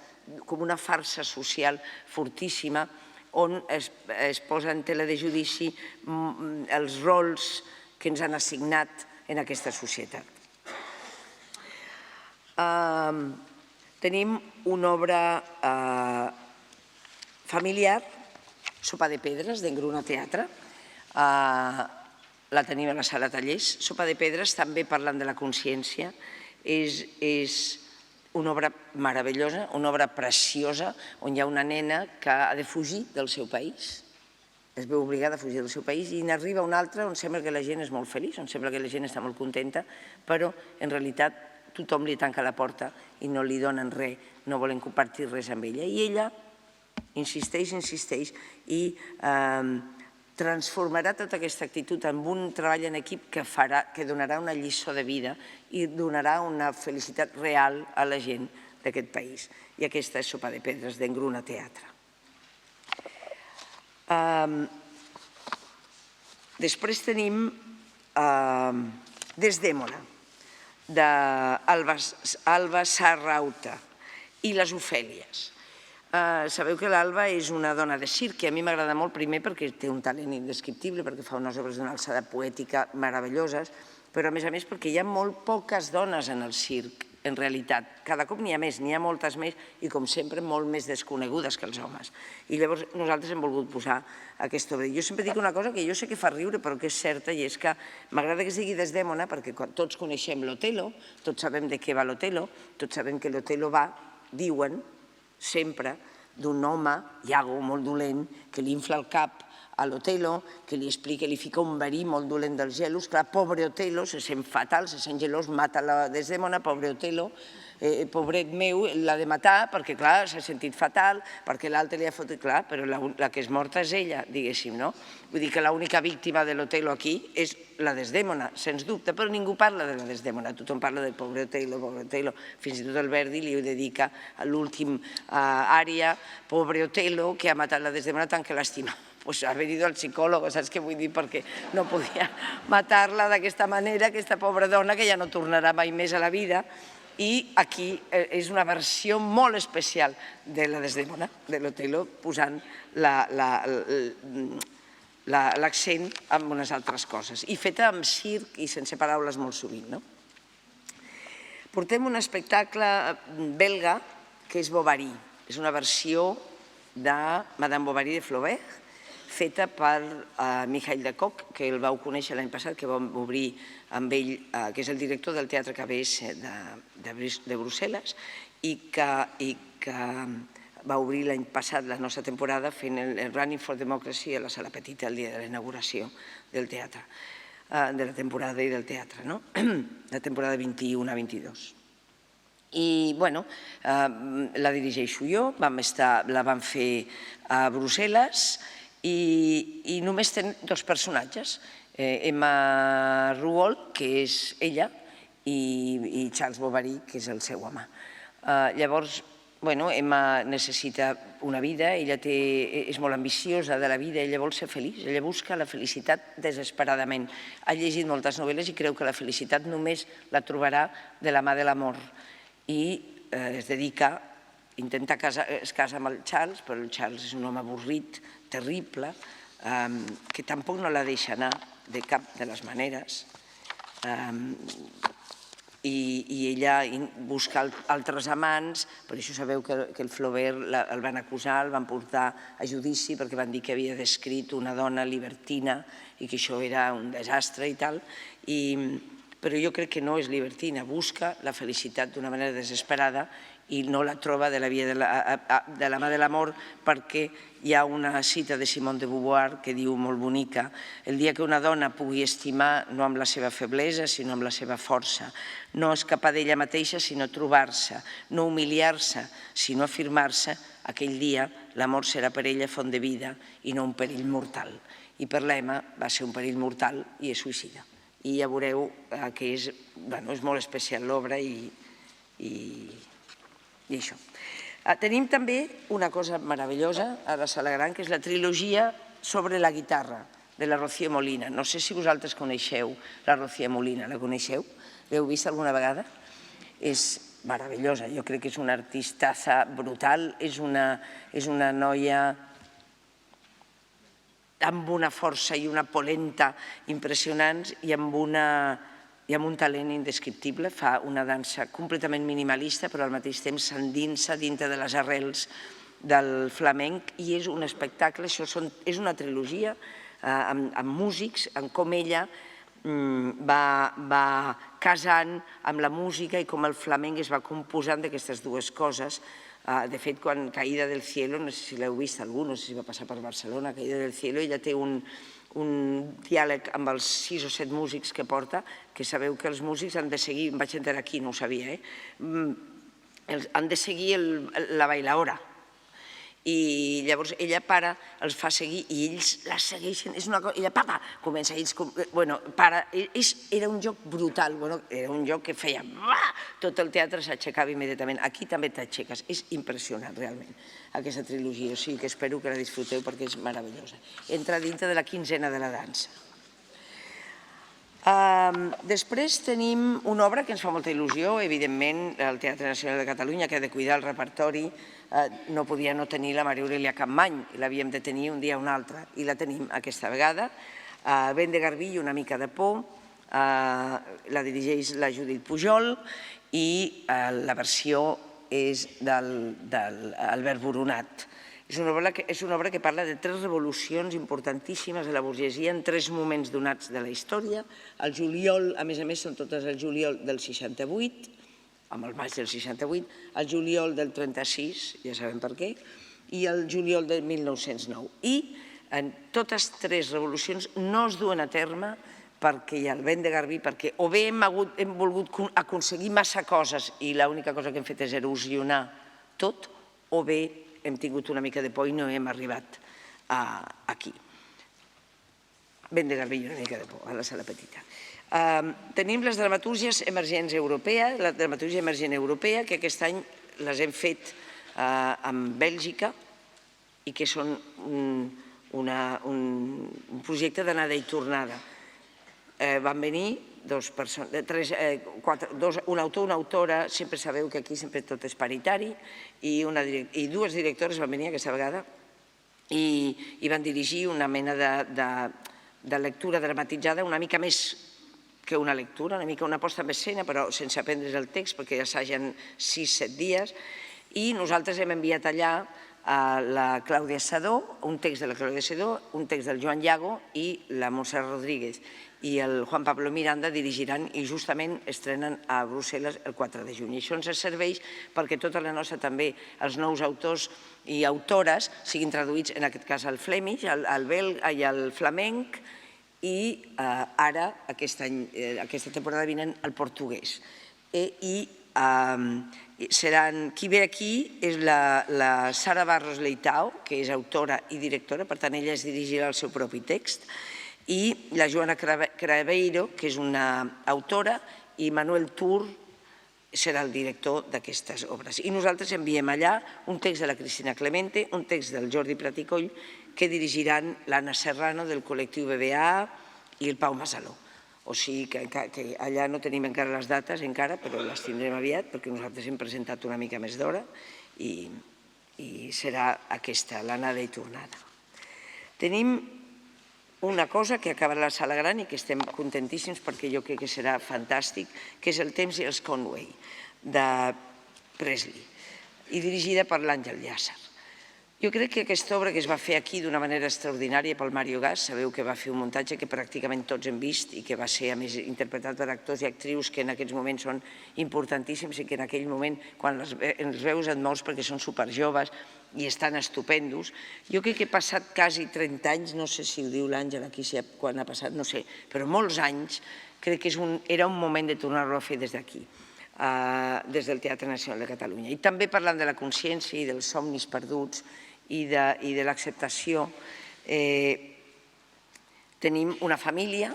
com una farsa social fortíssima, on es posa en tela de judici els rols que ens han assignat en aquesta societat. Tenim una obra familiar, Sopa de Pedres, d'Engruna Teatre. La tenim a la sala Tallers. Sopa de Pedres, també parlant de la consciència, és una obra meravellosa, una obra preciosa, on hi ha una nena que ha de fugir del seu país, es veu obligada a fugir del seu país, i n'arriba una altra on sembla que la gent és molt feliç, on sembla que la gent està molt contenta, però en realitat tothom li tanca la porta i no li donen res, no volen compartir res amb ella. I ella insisteix i transformarà tota aquesta actitud en un treball en equip que donarà una lliçó de vida i donarà una felicitat real a la gent d'aquest país. I aquesta és Sopa de Pedres, d'Engruna Teatre. Després tenim Desdèmona, d'Alba Sarrauta, i les Ofèlies. Sabeu que l'Alba és una dona de circ, que a mi m'agrada molt, primer perquè té un talent indescriptible, perquè fa unes obres d'una alçada poètica meravelloses, però a més perquè hi ha molt poques dones en el circ, en realitat. Cada cop n'hi ha més, n'hi ha moltes més, i com sempre molt més desconegudes que els homes. I llavors nosaltres hem volgut posar aquesta obra. Jo sempre dic una cosa que jo sé que fa riure, però que és certa, i és que m'agrada que es digui Desdèmona, perquè tots coneixem l'Otello, tots sabem de què va l'Otello, tots sabem que l'Otello va, diuen, sempre, d'un home, Iago, molt dolent, que li infla el cap a l'Otello, que li explica, li fica un verí molt dolent dels gelos. Clar, pobre Otello, se sent fatal, se sent gelós, mata la Desdèmona, pobre Otello, pobret meu, l'ha de matar perquè, clar, s'ha sentit fatal, perquè l'altre li ha fotut, clar, però la que és morta és ella, diguéssim, no? Vull dir que l'única víctima de l'Otello aquí és la Desdèmona, sens dubte, però ningú parla de la Desdèmona, tothom parla del pobre Otello, fins i tot el Verdi li dedica a l'últim ària, pobre Otello, que ha matat la Desdèmona tant que l'estima. Pues ha venido al psicòleg, saps què vull dir? Perquè no podia matar-la d'aquesta manera, aquesta pobra dona que ja no tornarà mai més a la vida. I aquí és una versió molt especial de la Desdèmona, de l'Otello, posant l'accent en unes altres coses. I feta amb circ i sense paraules molt sovint. Portem un espectacle belga que és Bovary. És una versió de Madame Bovary de Flaubert, feta per Michael de Kock, que el vau conèixer l'any passat, que vam obrir amb ell, que és el director del Teatre Cabés de Brussel·les, i que va obrir l'any passat la nostra temporada fent el Running for Democracy a la Sala Petita el dia de la inauguració del teatre, de la temporada i del teatre, la temporada 21-22. I, bueno, la dirigeixo jo, la vam fer a Brussel·les, i només tenen dos personatges, Emma Rouault, que és ella, i Charles Bovary, que és el seu home. Llavors, Emma necessita una vida, ella és molt ambiciosa de la vida, ella vol ser feliç, ella busca la felicitat desesperadament. Ha llegit moltes novel·les i creu que la felicitat només la trobarà de la mà de l'amor. I es dedica, es casa amb el Charles, però el Charles és un home avorrit, terrible, que tampoc no la deixa anar de cap de les maneres, i ella busca altres amants. Per això sabeu que el Flaubert el van acusar, el van portar a judici perquè van dir que havia descrit una dona libertina i que això era un desastre i tal, però jo crec que no és libertina, busca la felicitat d'una manera desesperada i no la troba de la mà de l'amor, perquè hi ha una cita de Simone de Beauvoir que diu molt bonica: el dia que una dona pugui estimar no amb la seva feblesa sinó amb la seva força, no escapar d'ella mateixa sinó trobar-se, no humiliar-se sinó afirmar-se, aquell dia l'amor serà per ella font de vida i no un perill mortal. I per l'Emma va ser un perill mortal i és suïcida. I ja veureu que és molt especial l'obra i això. Tenim també una cosa meravellosa a la Sala Gran, que és la trilogia sobre la guitarra de la Rocío Molina. No sé si vosaltres coneixeu la Rocío Molina, la coneixeu? L'heu vist alguna vegada? És meravellosa, jo crec que és una artistaza brutal, és una noia amb una força i una polenta impressionants i amb un talent indescriptible. Fa una dansa completament minimalista, però al mateix temps s'endinsa dintre de les arrels del flamenc i és un espectacle, és una trilogia amb músics, en com ella va casant amb la música i com el flamenc es va composant d'aquestes dues coses. De fet, quan Caída del Cielo, no sé si l'heu vist algú, no sé si va passar per Barcelona, Caída del Cielo, ella té un diàleg amb els 6 o 7 músics que porta, que sabeu que els músics han de seguir, em vaig enterar aquí, no ho sabia, han de seguir la bailaora. I llavors ella para, els fa seguir i ells la segueixen, és una cosa, ella papa, comença, ells, bueno, para, era un joc brutal, era un joc que feia, tot el teatre s'aixecava immediatament, aquí també t'aixeques, és impressionant realment aquesta trilogia, o sigui que espero que la disfruteu perquè és meravellosa. Entra dintre de la quinzena de la dansa. Després tenim una obra que ens fa molta il·lusió, evidentment, el Teatre Nacional de Catalunya, que ha de cuidar el repertori, no podia no tenir la Maria Aurelia Capmany, l'havíem de tenir un dia o un altre, i la tenim aquesta vegada. Vent de Garbí i una mica de por, la dirigeix la Judit Pujol, i la versió és d'Albert Boronat. És una obra que parla de 3 revolucions importantíssimes de la burgesia en 3 moments donats de la història. El juliol, a més, són totes el juliol del 68, amb el maig del 68, el juliol del 36, ja sabem per què, i el juliol del 1909. I en totes 3 revolucions no es duen a terme perquè hi ha el vent de Garbí, perquè o bé hem volgut aconseguir massa coses i l'única cosa que hem fet és erosionar tot, o bé hem tingut una mica de por i no hem arribat aquí. Vent de Garbí i una mica de por, a la sala petita. Tenim les dramatúrgies emergents europees, la dramatúrgia emergent europea, que aquest any les hem fet amb Bèlgica i que són un projecte d'anada i tornada. Van venir un autor, una autora, sempre sabeu que aquí sempre tot és paritari, i 2 directores van venir aquesta vegada i van dirigir una mena de lectura dramatitzada una mica més que una lectura, una mica una posta en escena, però sense aprendre's el text perquè assagen 6-7 dies, i nosaltres hem enviat allà la Clàudia Sedó, un text de la Clàudia Sedó, un text del Joan Llago i la Montserrat Rodríguez. I el Juan Pablo Miranda dirigiran i justament estrenen a Brussel·les el 4 de juny. I això ens serveix perquè tota la nostra també, els nous autors i autores siguin traduïts, en aquest cas al flemish, al belga i al flamenc, i ara, aquesta temporada vinent, al portuguès. I qui ve aquí és la Sara Barros Leitao, que és autora i directora, per tant ella es dirigirà al seu propi text, i la Joana Craveiro, que és una autora, i Manuel Tur serà el director d'aquestes obres. I nosaltres enviem allà un text de la Cristina Clemente, un text del Jordi Prat i Coll, que dirigiran l'Anna Serrano del col·lectiu BBA i el Pau Masaló. O sigui que allà no tenim encara les dates, però les tindrem aviat, perquè nosaltres hem presentat una mica més d'hora i serà aquesta, l'anada i tornada. Tenim una cosa que acabarà a la sala gran i que estem contentíssims perquè jo crec que serà fantàstic, que és El temps i els Conway, de Presley, i dirigida per l'Àngel Llàcer. Jo crec que aquesta obra que es va fer aquí d'una manera extraordinària pel Mario Gas, sabeu que va fer un muntatge que pràcticament tots hem vist i que va ser, a més, interpretat per actors i actrius que en aquests moments són importantíssims i que en aquell moment, quan els veus et mous perquè són superjoves i estan estupendos. Jo crec que he passat quasi 30 anys, no sé si ho diu l'Àngel aquí, quan ha passat, no sé, però molts anys, crec que era un moment de tornar-lo a fer des d'aquí, des del Teatre Nacional de Catalunya. I també parlant de la consciència i dels somnis perduts i de l'acceptació, tenim una família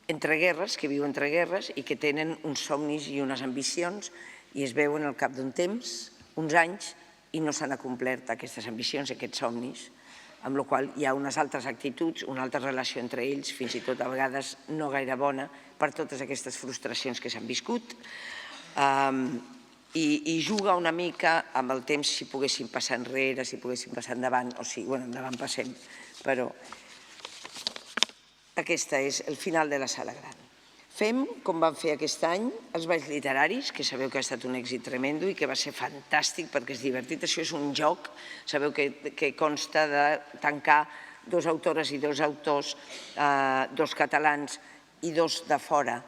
entre guerres, que viu entre guerres i que tenen uns somnis i unes ambicions i es veuen al cap d'un temps, uns anys, i no s'han acomplert aquestes ambicions, aquests somnis, amb la qual hi ha unes altres actituds, una altra relació entre ells, fins i tot a vegades no gaire bona, per totes aquestes frustracions que s'han viscut, i juga una mica amb el temps, si poguéssim passar enrere, si poguéssim passar endavant, o sigui, bueno, endavant passem, però aquest és el final de la sala gran. Fem, com vam fer aquest any, els balls literaris, que sabeu que ha estat un èxit tremendo i que va ser fantàstic perquè és divertit. Això és un joc, sabeu que consta de tancar 2 autores i 2 autors, 2 catalans i 2 de fora,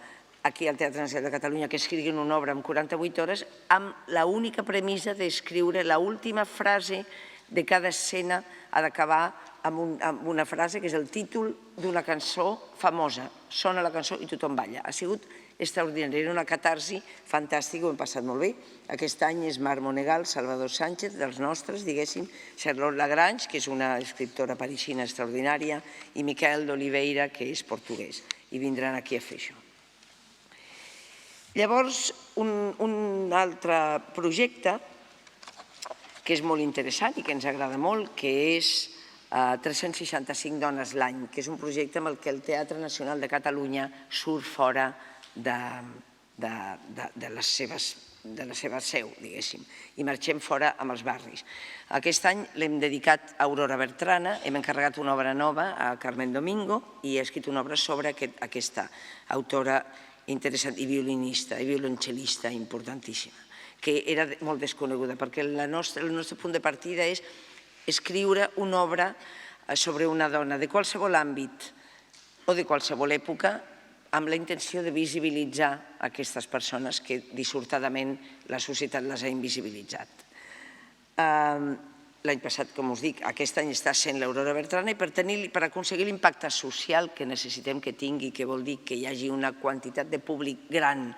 aquí al Teatre Nacional de Catalunya, que escriguin una obra en 48 hores, amb l'única premissa d'escriure l'última frase de cada escena, ha d'acabar amb una frase que és el títol d'una cançó famosa. Sona la cançó i tothom balla. Ha sigut extraordinari, era una catarsi fantàstica, ho hem passat molt bé. Aquest any és Mar Monegal, Salvador Sánchez, dels nostres, diguéssim, Charlotte Lagrange, que és una escriptora parisina extraordinària, i Miquel d'Oliveira, que és portuguès, i vindran aquí a fer això. Llavors, un altre projecte que és molt interessant i que ens agrada molt, que és 365 dones l'any, que és un projecte amb el que el Teatre Nacional de Catalunya surt fora de la seva seu, diguéssim, i marxem fora amb els barris. Aquest any l'hem dedicat a Aurora Bertrana, hem encarregat una obra nova a Carmen Domingo i ha escrit una obra sobre aquesta autora interessant i violinista i violoncel·lista importantíssima, que era molt desconeguda, perquè el nostre punt de partida és escriure una obra sobre una dona de qualsevol àmbit o de qualsevol època amb la intenció de visibilitzar aquestes persones que dissortadament la societat les ha invisibilitzat. L'any passat, com us dic, aquest any està sent l'Aurora Bertrana i per aconseguir l'impacte social que necessitem que tingui, que vol dir que hi hagi una quantitat de públic gran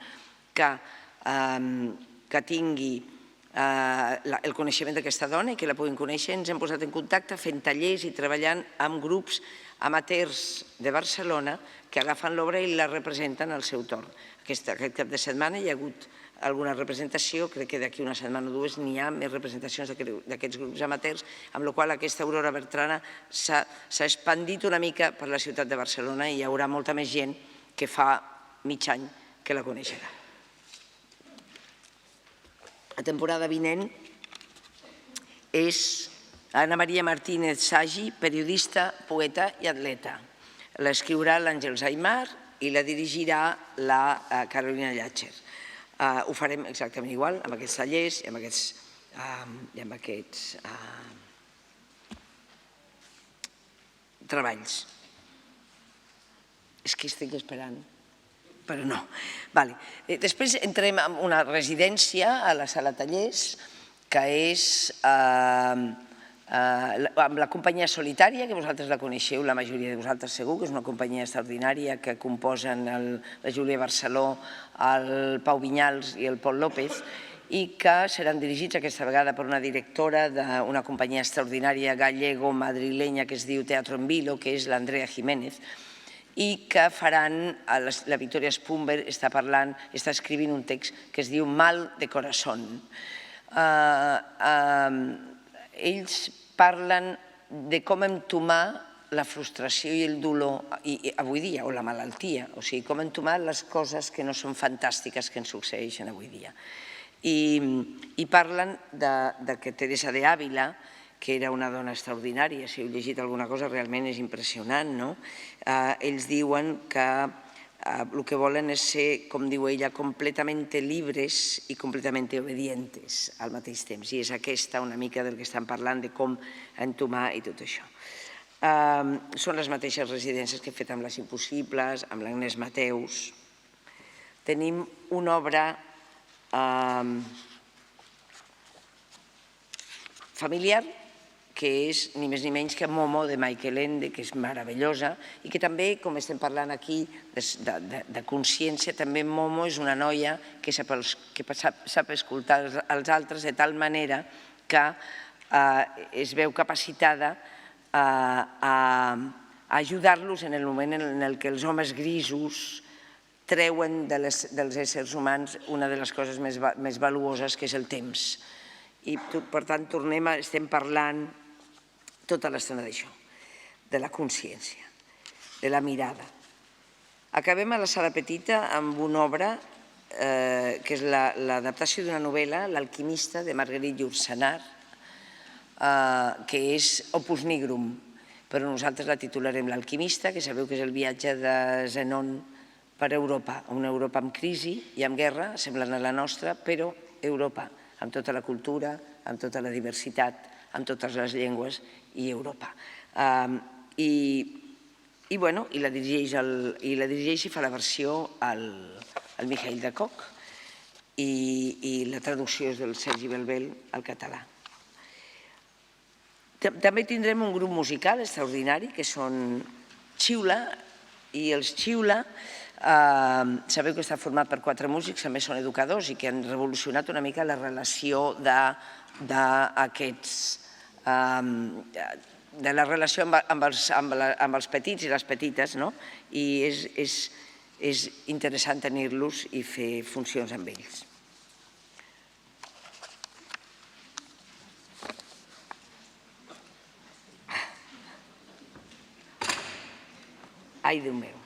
que tingui el coneixement d'aquesta dona i que la puguin conèixer, ens hem posat en contacte fent tallers i treballant amb grups amateurs de Barcelona que agafen l'obra i la representen al seu torn. Aquest cap de setmana hi ha hagut alguna representació, crec que d'aquí una setmana o 2 n'hi ha més representacions d'aquests grups amateurs, amb la qual aquesta Aurora Bertrana s'ha expandit una mica per la ciutat de Barcelona i hi haurà molta més gent que fa mig any que la coneixerà. La temporada vinent és Ana Maria Martínez Sagi, periodista, poeta i atleta. L'escriurà l'Àngels Aimar i la dirigirà la Carolina Llàcher. Ho farem exactament igual, amb aquests tallers i amb aquests treballs. És que estic esperant, però no. Després entrem en una residència a la Sala Tallers, que és amb la companyia Solitària, que vosaltres la coneixeu, la majoria de vosaltres segur, que és una companyia extraordinària que composen la Júlia Barceló, el Pau Vinyals i el Pol López, i que seran dirigits aquesta vegada per una directora d'una companyia extraordinària gallego-madrilenya que es diu Teatro en Vilo, que és l'Andrea Jiménez, i que faran, la Victoria Spumber està escrivint un text que es diu Mal de Corazón. Ells parlen de com entomar la frustració i el dolor avui dia, o la malaltia, o sigui, com entomar les coses que no són fantàstiques que ens succeeixen avui dia. I parlen que Teresa de Ávila, que era una dona extraordinària, si heu llegit alguna cosa realment és impressionant, no? Ells diuen que el que volen és ser, com diu ella, completamente libres i completamente obedientes al mateix temps. I és aquesta una mica del que estan parlant, de com entomar i tot això. Són les mateixes residències que he fet amb les Impossibles, amb l'Agnès Mateus. Tenim una obra familiar, que és ni més ni menys que Momo, de Michael Ende, que és meravellosa, i que també, com estem parlant aquí de consciència, també Momo és una noia que sap escoltar els altres de tal manera que es veu capacitada a ajudar-los en el moment en què els homes grisos treuen dels éssers humans una de les coses més valuoses, que és el temps. I, per tant, estem parlant tota l'estona d'això, de la consciència, de la mirada. Acabem a la Sala Petita amb una obra que és l'adaptació d'una novel·la, L'alquimista, de Marguerite Yourcenar, que és Opus Nigrum, però nosaltres la titularem L'alquimista, que sabeu que és el viatge de Zenon per Europa, una Europa amb crisi i amb guerra, semblant a la nostra, però Europa, amb tota la cultura, amb tota la diversitat, amb totes les llengües i Europa. I la dirigeix i fa la versió el Mikhail de Koch i la traducció és del Sergi Belbel al català. També tindrem un grup musical extraordinari que són Xiula, i els Xiula sabeu que està format per 4 músics, també són educadors i que han revolucionat una mica la relació de la relació amb els petits i les petites, i és interessant tenir-los i fer funcions amb ells. Ai, Déu meu.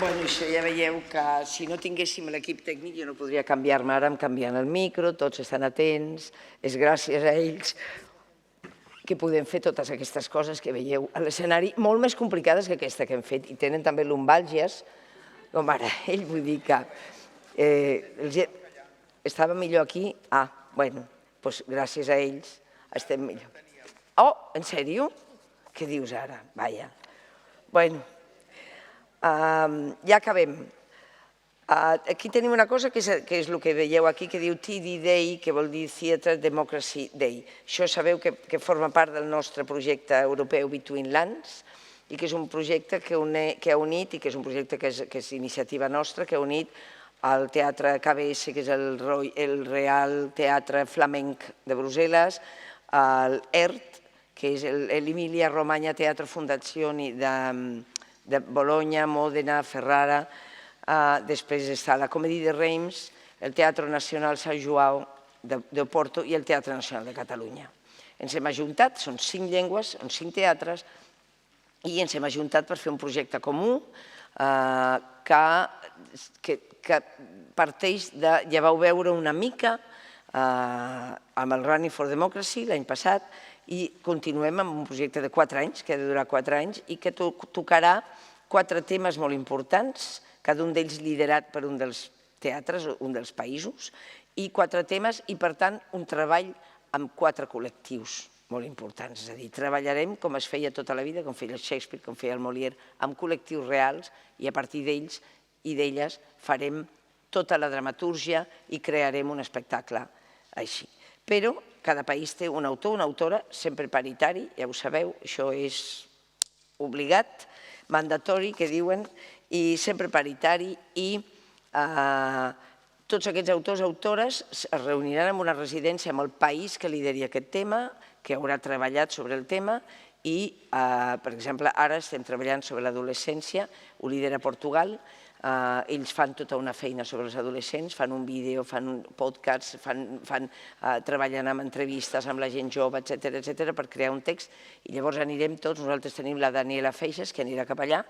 Bueno, això ja veieu que si no tinguéssim l'equip tècnic jo no podria canviar-me ara, em canviant el micro, tots estan atents, és gràcies a ells que podem fer totes aquestes coses que veieu a l'escenari, molt més complicades que aquesta que hem fet, i tenen també lumbàlgies, com ara ell, vull dir que estava millor aquí, bueno, doncs gràcies a ells estem millor. Oh, en sèrio? Què dius ara? Vaja. Bueno, ja acabem. Aquí tenim una cosa que és el que veieu aquí, que diu TD Day, que vol dir Theatre Democracy Day. Això sabeu que forma part del nostre projecte europeu Between Lands i que és un projecte que ha unit, i que és un projecte que és iniciativa nostra, que ha unit el Teatre KBS, que és el Real Teatre Flamenc de Brussel·les, l'ERT, que és l'Emilia Romagna Teatre Fondazioni de Bologna, Mòdena, Ferrara, després està la Comédie de Reims, el Teatre Nacional Sant Joao de Porto i el Teatre Nacional de Catalunya. Ens hem ajuntat, són 5 llengües, són 5 teatres, i ens hem ajuntat per fer un projecte comú que parteix de, ja vau veure una mica amb el Running for Democracy l'any passat, i continuem amb un projecte de 4 anys, que ha de durar 4 anys, i que tocarà 4 temes molt importants, cada un d'ells liderat per un dels teatres, un dels països, i 4 temes, i per tant un treball amb 4 col·lectius molt importants. És a dir, treballarem com es feia tota la vida, com feia el Shakespeare, com feia el Molière, amb col·lectius reals, i a partir d'ells i d'elles farem tota la dramatúrgia i crearem un espectacle així. Però cada país té un autor, una autora, sempre paritari, ja ho sabeu, això és obligat, mandatori, que diuen, i sempre paritari, i tots aquests autors i autores es reuniran en una residència amb el país que lideri aquest tema, que haurà treballat sobre el tema, i, per exemple, ara estem treballant sobre l'adolescència, ho lidera Portugal. Ells fan tota una feina sobre els adolescents, fan un vídeo, fan un podcast, treballen amb entrevistes amb la gent jove, etcètera, per crear un text, i llavors anirem tots, nosaltres tenim la Daniela Feixes, que anirà cap allà,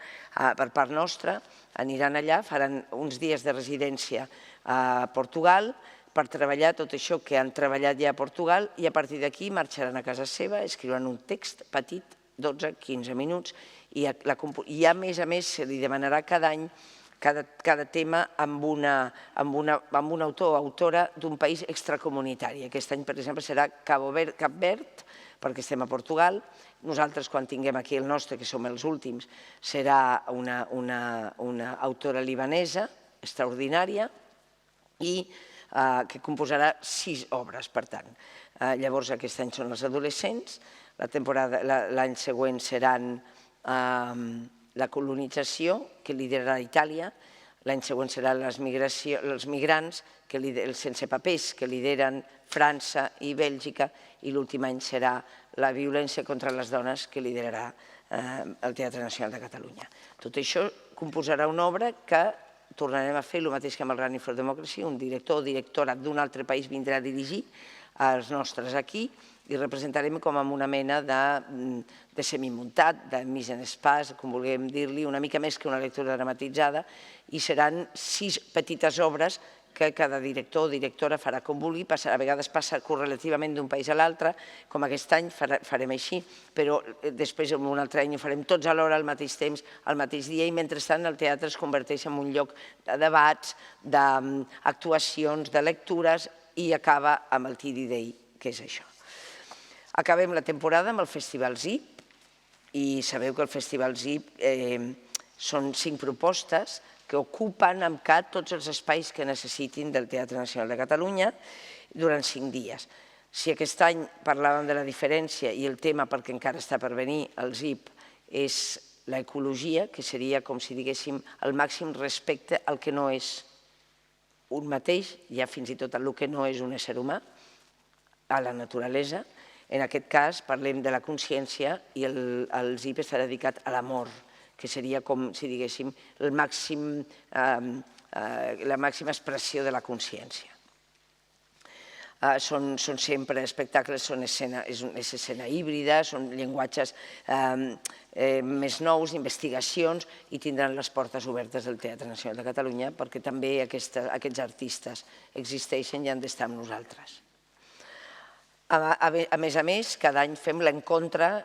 per part nostra, aniran allà, faran uns dies de residència a Portugal, per treballar tot això que han treballat ja a Portugal, i a partir d'aquí marxaran a casa seva, escriuran un text petit, 12-15 minuts, i a més se li demanarà cada any cada tema amb un autor o autora d'un país extracomunitari. Aquest any, per exemple, serà Cap Verd, perquè estem a Portugal. Nosaltres, quan tinguem aquí el nostre, que som els últims, serà una autora libanesa extraordinària i que composarà 6 obres, per tant. Llavors, aquest any són els adolescents, l'any següent seran la colonització, que liderarà Itàlia, l'any següent seran els migrants, els sense papers, que lideren França i Bèlgica, i l'últim any serà la violència contra les dones, que liderarà al Teatre Nacional de Catalunya. Tot això composarà una obra que tornarem a fer el mateix que amb el Running for Democracy, un director o directora d'un altre país vindrà a dirigir els nostres aquí i representarem com amb una mena de semimuntat, de mise en espace, com vulguem dir-li, una mica més que una lectura dramatitzada, i seran 6 petites obres que cada director o directora farà com vulgui, a vegades passa correlativament d'un país a l'altre, com aquest any farem així, però després en un altre any ho farem tots alhora al mateix temps, al mateix dia, i mentrestant el teatre es converteix en un lloc de debats, d'actuacions, de lectures, i acaba amb el TD Day, que és això. Acabem la temporada amb el Festival ZIP, i sabeu que el Festival ZIP són 5 propostes que ocupen amb CAT tots els espais que necessitin del Teatre Nacional de Catalunya durant 5 dies. Si aquest any parlàvem de la diferència i el tema, perquè encara està per venir, el ZIP, és l'ecologia, que seria com si diguéssim el màxim respecte al que no és un mateix, ja fins i tot el que no és un ésser humà, a la naturalesa. En aquest cas parlem de la consciència i el ZIP està dedicat a l'amor, que seria com si diguéssim la màxima expressió de la consciència. Són sempre espectacles, és escena híbrida, són llenguatges més nous, investigacions, i tindran les portes obertes del Teatre Nacional de Catalunya perquè també aquests artistes existeixen i han d'estar amb nosaltres. A més, cada any fem l'encontre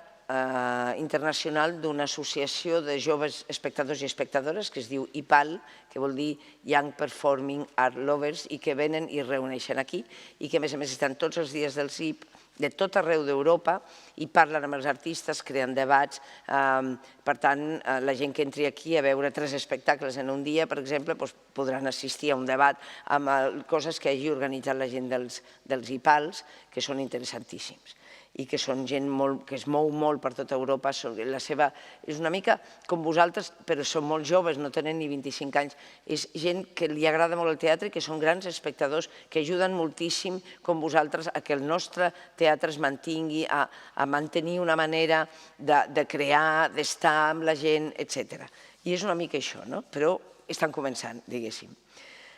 internacional d'una associació de joves espectadors i espectadores que es diu IPAL, que vol dir Young Performing Art Lovers, i que venen i es reuneixen aquí i que a més estan tots els dies del ZIP de tot arreu d'Europa i parlen amb els artistes, creen debats. Per tant, la gent que entri aquí a veure 3 espectacles en un dia, per exemple, podran assistir a un debat amb coses que hagi organitzat la gent dels IPALs, que són interessantíssims i que són gent que es mou molt per tota Europa. És una mica com vosaltres, però són molt joves, no tenen ni 25 anys. És gent que li agrada molt el teatre i que són grans espectadors, que ajuden moltíssim, com vosaltres, a que el nostre teatre es mantingui, a mantenir una manera de crear, d'estar amb la gent, etc. I és una mica això, no? Però estan començant, diguéssim.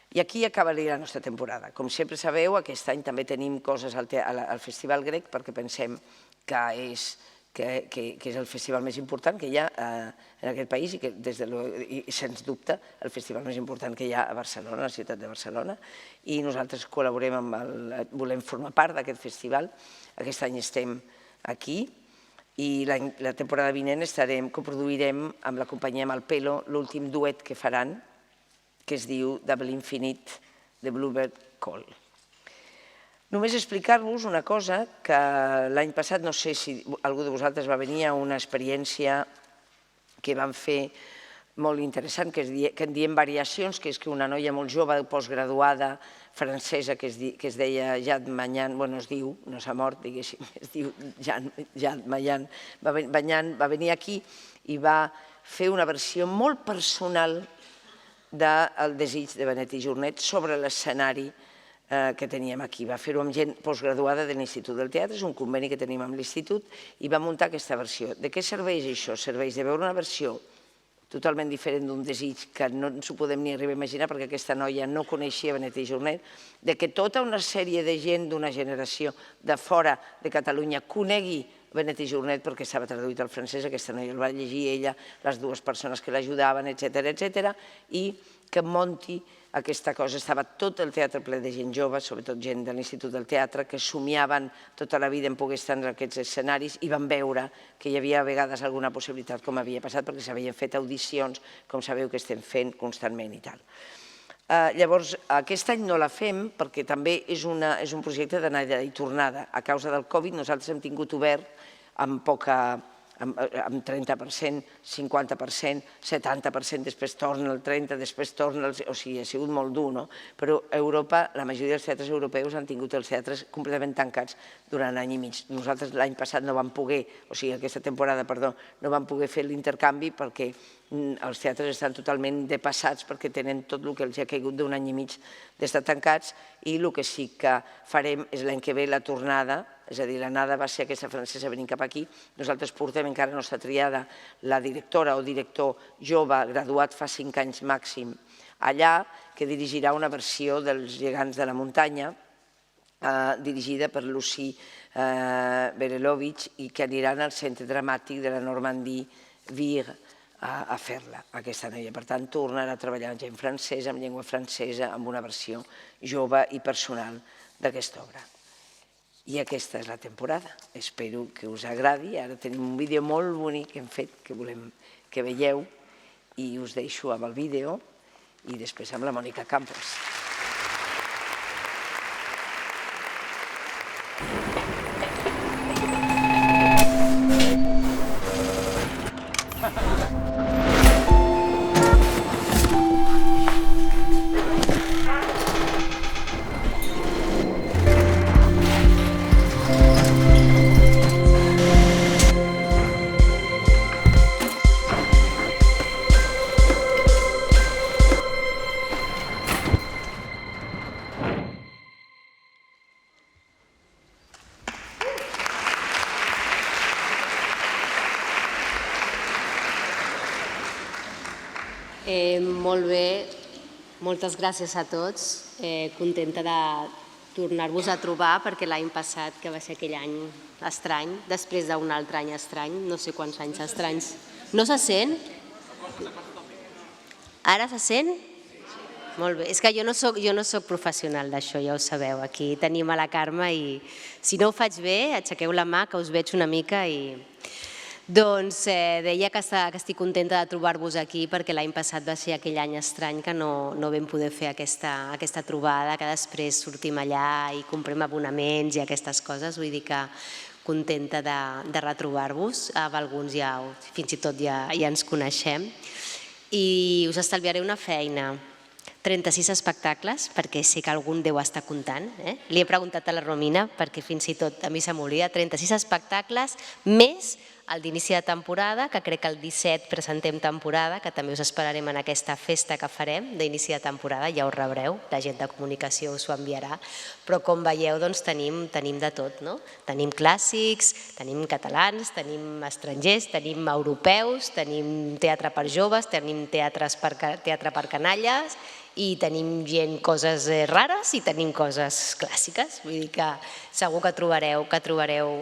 I aquí acabaria la nostra temporada. Com sempre sabeu, aquest any també tenim coses al Festival Grec perquè pensem que és el festival més important que hi ha en aquest país i, sens dubte, el festival més important que hi ha a Barcelona, a la ciutat de Barcelona, i nosaltres col·laborem volem formar part d'aquest festival. Aquest any estem aquí i la temporada vinent coproduirem amb la companyia Malpelo l'últim duet que faran, que es diu Double Infinite, de Bluebird Call. Només explicar-vos una cosa, que l'any passat, no sé si algú de vosaltres va venir a una experiència que vam fer molt interessant, que en diem Variacions, que és que una noia molt jove, postgraduada, francesa, que es deia Jade Mayan, bueno, es diu, no s'ha mort, diguéssim, es diu Jade Mayan, va venir aquí i va fer una versió molt personal del desig de Benet i Jornet sobre l'escenari que teníem aquí. Va fer-ho amb gent postgraduada de l'Institut del Teatre, és un conveni que tenim amb l'Institut, i va muntar aquesta versió. De què serveix això? Serveix de veure una versió totalment diferent d'un desig que no ens ho podem ni arribar a imaginar perquè aquesta noia no coneixia Benet i Jornet, de que tota una sèrie de gent d'una generació de fora de Catalunya conegui Benet i Jornet perquè estava traduït al francès, aquesta noia el va llegir ella, les 2 persones que l'ajudaven, etc., i que munti aquesta cosa. Estava tot el teatre ple de gent jove, sobretot gent de l'Institut del Teatre, que somiaven tota la vida en poder estar en aquests escenaris i van veure que hi havia a vegades alguna possibilitat, com havia passat, perquè s'havien fet audicions, com sabeu que estem fent constantment i tal. Llavors, aquest any no la fem perquè també és un projecte d'anada i tornada. A causa del Covid nosaltres hem tingut obert amb 30%, 50%, 70%, després torna el 30%, després torna el... O sigui, ha sigut molt dur, no? Però a Europa, la majoria dels teatres europeus han tingut els teatres completament tancats durant any i mig. Nosaltres l'any passat no vam poder, o sigui, aquesta temporada, perdó, no vam poder fer l'intercanvi perquè els teatres estan totalment depassats perquè tenen tot el que els ha caigut d'un any i mig d'estar tancats, i el que sí que farem és l'any que ve la tornada és a dir, l'anada va ser aquesta francesa venint cap aquí. Nosaltres portem, encara no està triada, la directora o director jove, graduat fa 5 anys màxim, allà, que dirigirà una versió dels Gegants de la muntanya, dirigida per Lucy Berelovich, i que aniran al Centre Dramàtic de la Normandie Vir a fer-la, aquesta noia. Per tant, tornarà a treballar en gent francesa, en llengua francesa, amb una versió jove i personal d'aquesta obra. I aquesta és la temporada. Espero que us agradi. Ara tenim un vídeo molt bonic que hem fet, que volem que veieu, i us deixo amb el vídeo i després amb la Mònica Campos. Molt bé, moltes gràcies a tots. Contenta de tornar-vos a trobar perquè l'any passat, que va ser aquell any estrany, després d'un altre any estrany, no sé quants anys estranys. No se sent? Ara se sent? Molt bé, és que jo no soc professional d'això, ja ho sabeu. Aquí tenim a la Carme i si no ho faig bé, aixequeu la mà, que us veig una mica i... Doncs deia que estic contenta de trobar-vos aquí perquè l'any passat va ser aquell any estrany que no vam poder fer aquesta trobada, que després sortim allà i comprem abonaments i aquestes coses. Vull dir que contenta de retrobar-vos. Amb alguns ja, fins i tot ja ens coneixem. I us estalviaré una feina. 36 espectacles, perquè sé que algun deu estar comptant. Li he preguntat a la Romina, perquè fins i tot a mi se m'oblida. 36 espectacles més el d'inici de temporada, que crec que el 17 presentem temporada, que també us esperarem en aquesta festa que farem d'inici de temporada, ja ho rebreu, la gent de comunicació us ho enviarà, però com veieu doncs tenim de tot, no? Tenim clàssics, tenim catalans, tenim estrangers, tenim europeus, tenim teatre per joves, tenim teatre per canalles i tenim coses rares i tenim coses clàssiques. Vull dir que segur que trobareu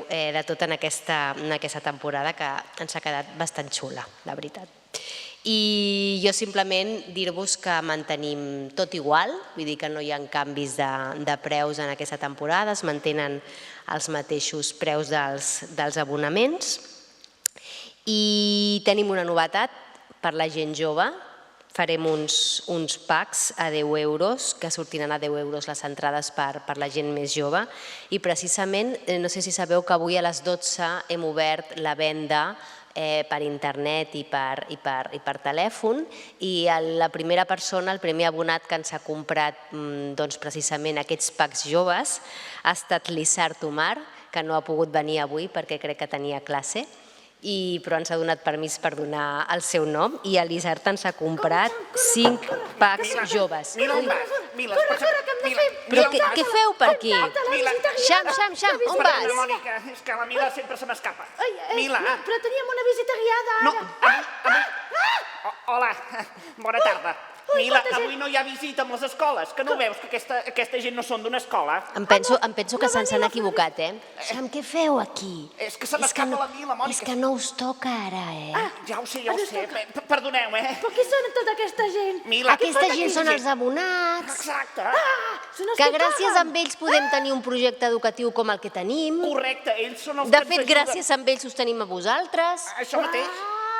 de tot en aquesta temporada que ens ha quedat bastant xula, la veritat. I jo simplement dir-vos que mantenim tot igual, vull dir que no hi ha canvis de preus en aquesta temporada, es mantenen els mateixos preus dels abonaments i tenim una novetat per la gent jove. Farem uns packs a 10 euros, que sortiran a 10 euros les entrades per la gent més jove. I precisament, no sé si sabeu que avui a les 12 hem obert la venda per internet i per telèfon i la primera persona, el primer abonat que ens ha comprat precisament aquests packs joves ha estat l'Isart Omar, que no ha pogut venir avui perquè crec que tenia classe, però ens ha donat permís per donar el seu nom i l'Isart ens ha comprat 5 packs joves. Mila, on vas? Mila, però què feu per aquí? Xam, on vas? Perdona, Mònica, és que la Mila sempre se m'escapa. Mila. Però teníem una visita guiada ara. No, hola, bona tarda. Mila, avui no hi ha visita amb les escoles, que no veus que aquesta gent no són d'una escola? Em penso que s'han equivocat, Xam, què feu aquí? És que se m'escapa la Mila, Mònica. És que no us toca ara, Ja ho sé. Perdoneu, Però qui són tota aquesta gent? Mila, aquesta gent són els abonats. Exacte. Que gràcies a ells podem tenir un projecte educatiu com el que tenim. Correcte, ells són els que De ens fet, ajuden. gràcies a ells us tenim a vosaltres. Això mateix.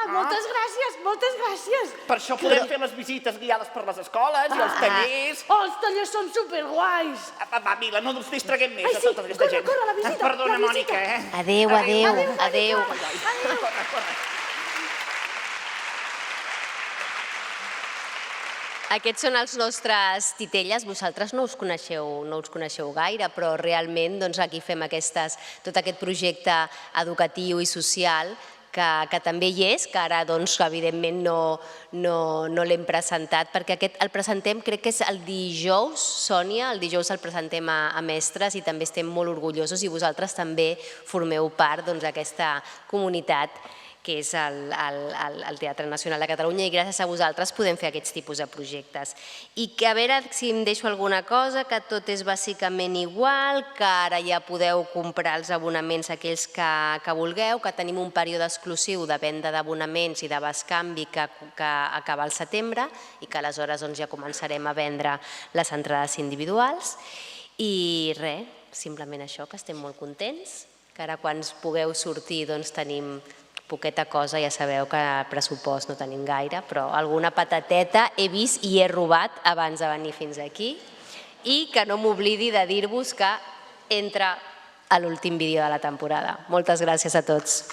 Moltes gràcies, moltes gràcies. Per això podem fer les visites guiades per les escoles i els tallers. Oh, els tallers són superguais. Va, Mila, no ens distraguem més Ai, a sí, tota aquesta gent. corre, la visita, Perdona, la visita. Mònica, Adéu. Corre. Aquests són els nostres titelles, vosaltres no us coneixeu gaire, però realment aquí fem tot aquest projecte educatiu i social que també hi és, que ara evidentment no l'hem presentat, perquè el presentem, crec que és el dijous, Sònia, el dijous el presentem a mestres i també estem molt orgullosos i vosaltres també formeu part d'aquesta comunitat que és el Teatre Nacional de Catalunya, i gràcies a vosaltres podem fer aquests tipus de projectes. I que a veure si em deixo alguna cosa, que tot és bàsicament igual, que ara ja podeu comprar els abonaments aquells que vulgueu, que tenim un període exclusiu de venda d'abonaments i de bescanvi que acaba al setembre i que aleshores ja començarem a vendre les entrades individuals. I res, simplement això, que estem molt contents, que ara quan pugueu sortir tenim poqueta cosa, ja sabeu que pressupost no tenim gaire, però alguna patateta he vist i he robat abans de venir fins aquí, i que no m'oblidi de dir-vos que entra a l'últim vídeo de la temporada. Moltes gràcies a tots.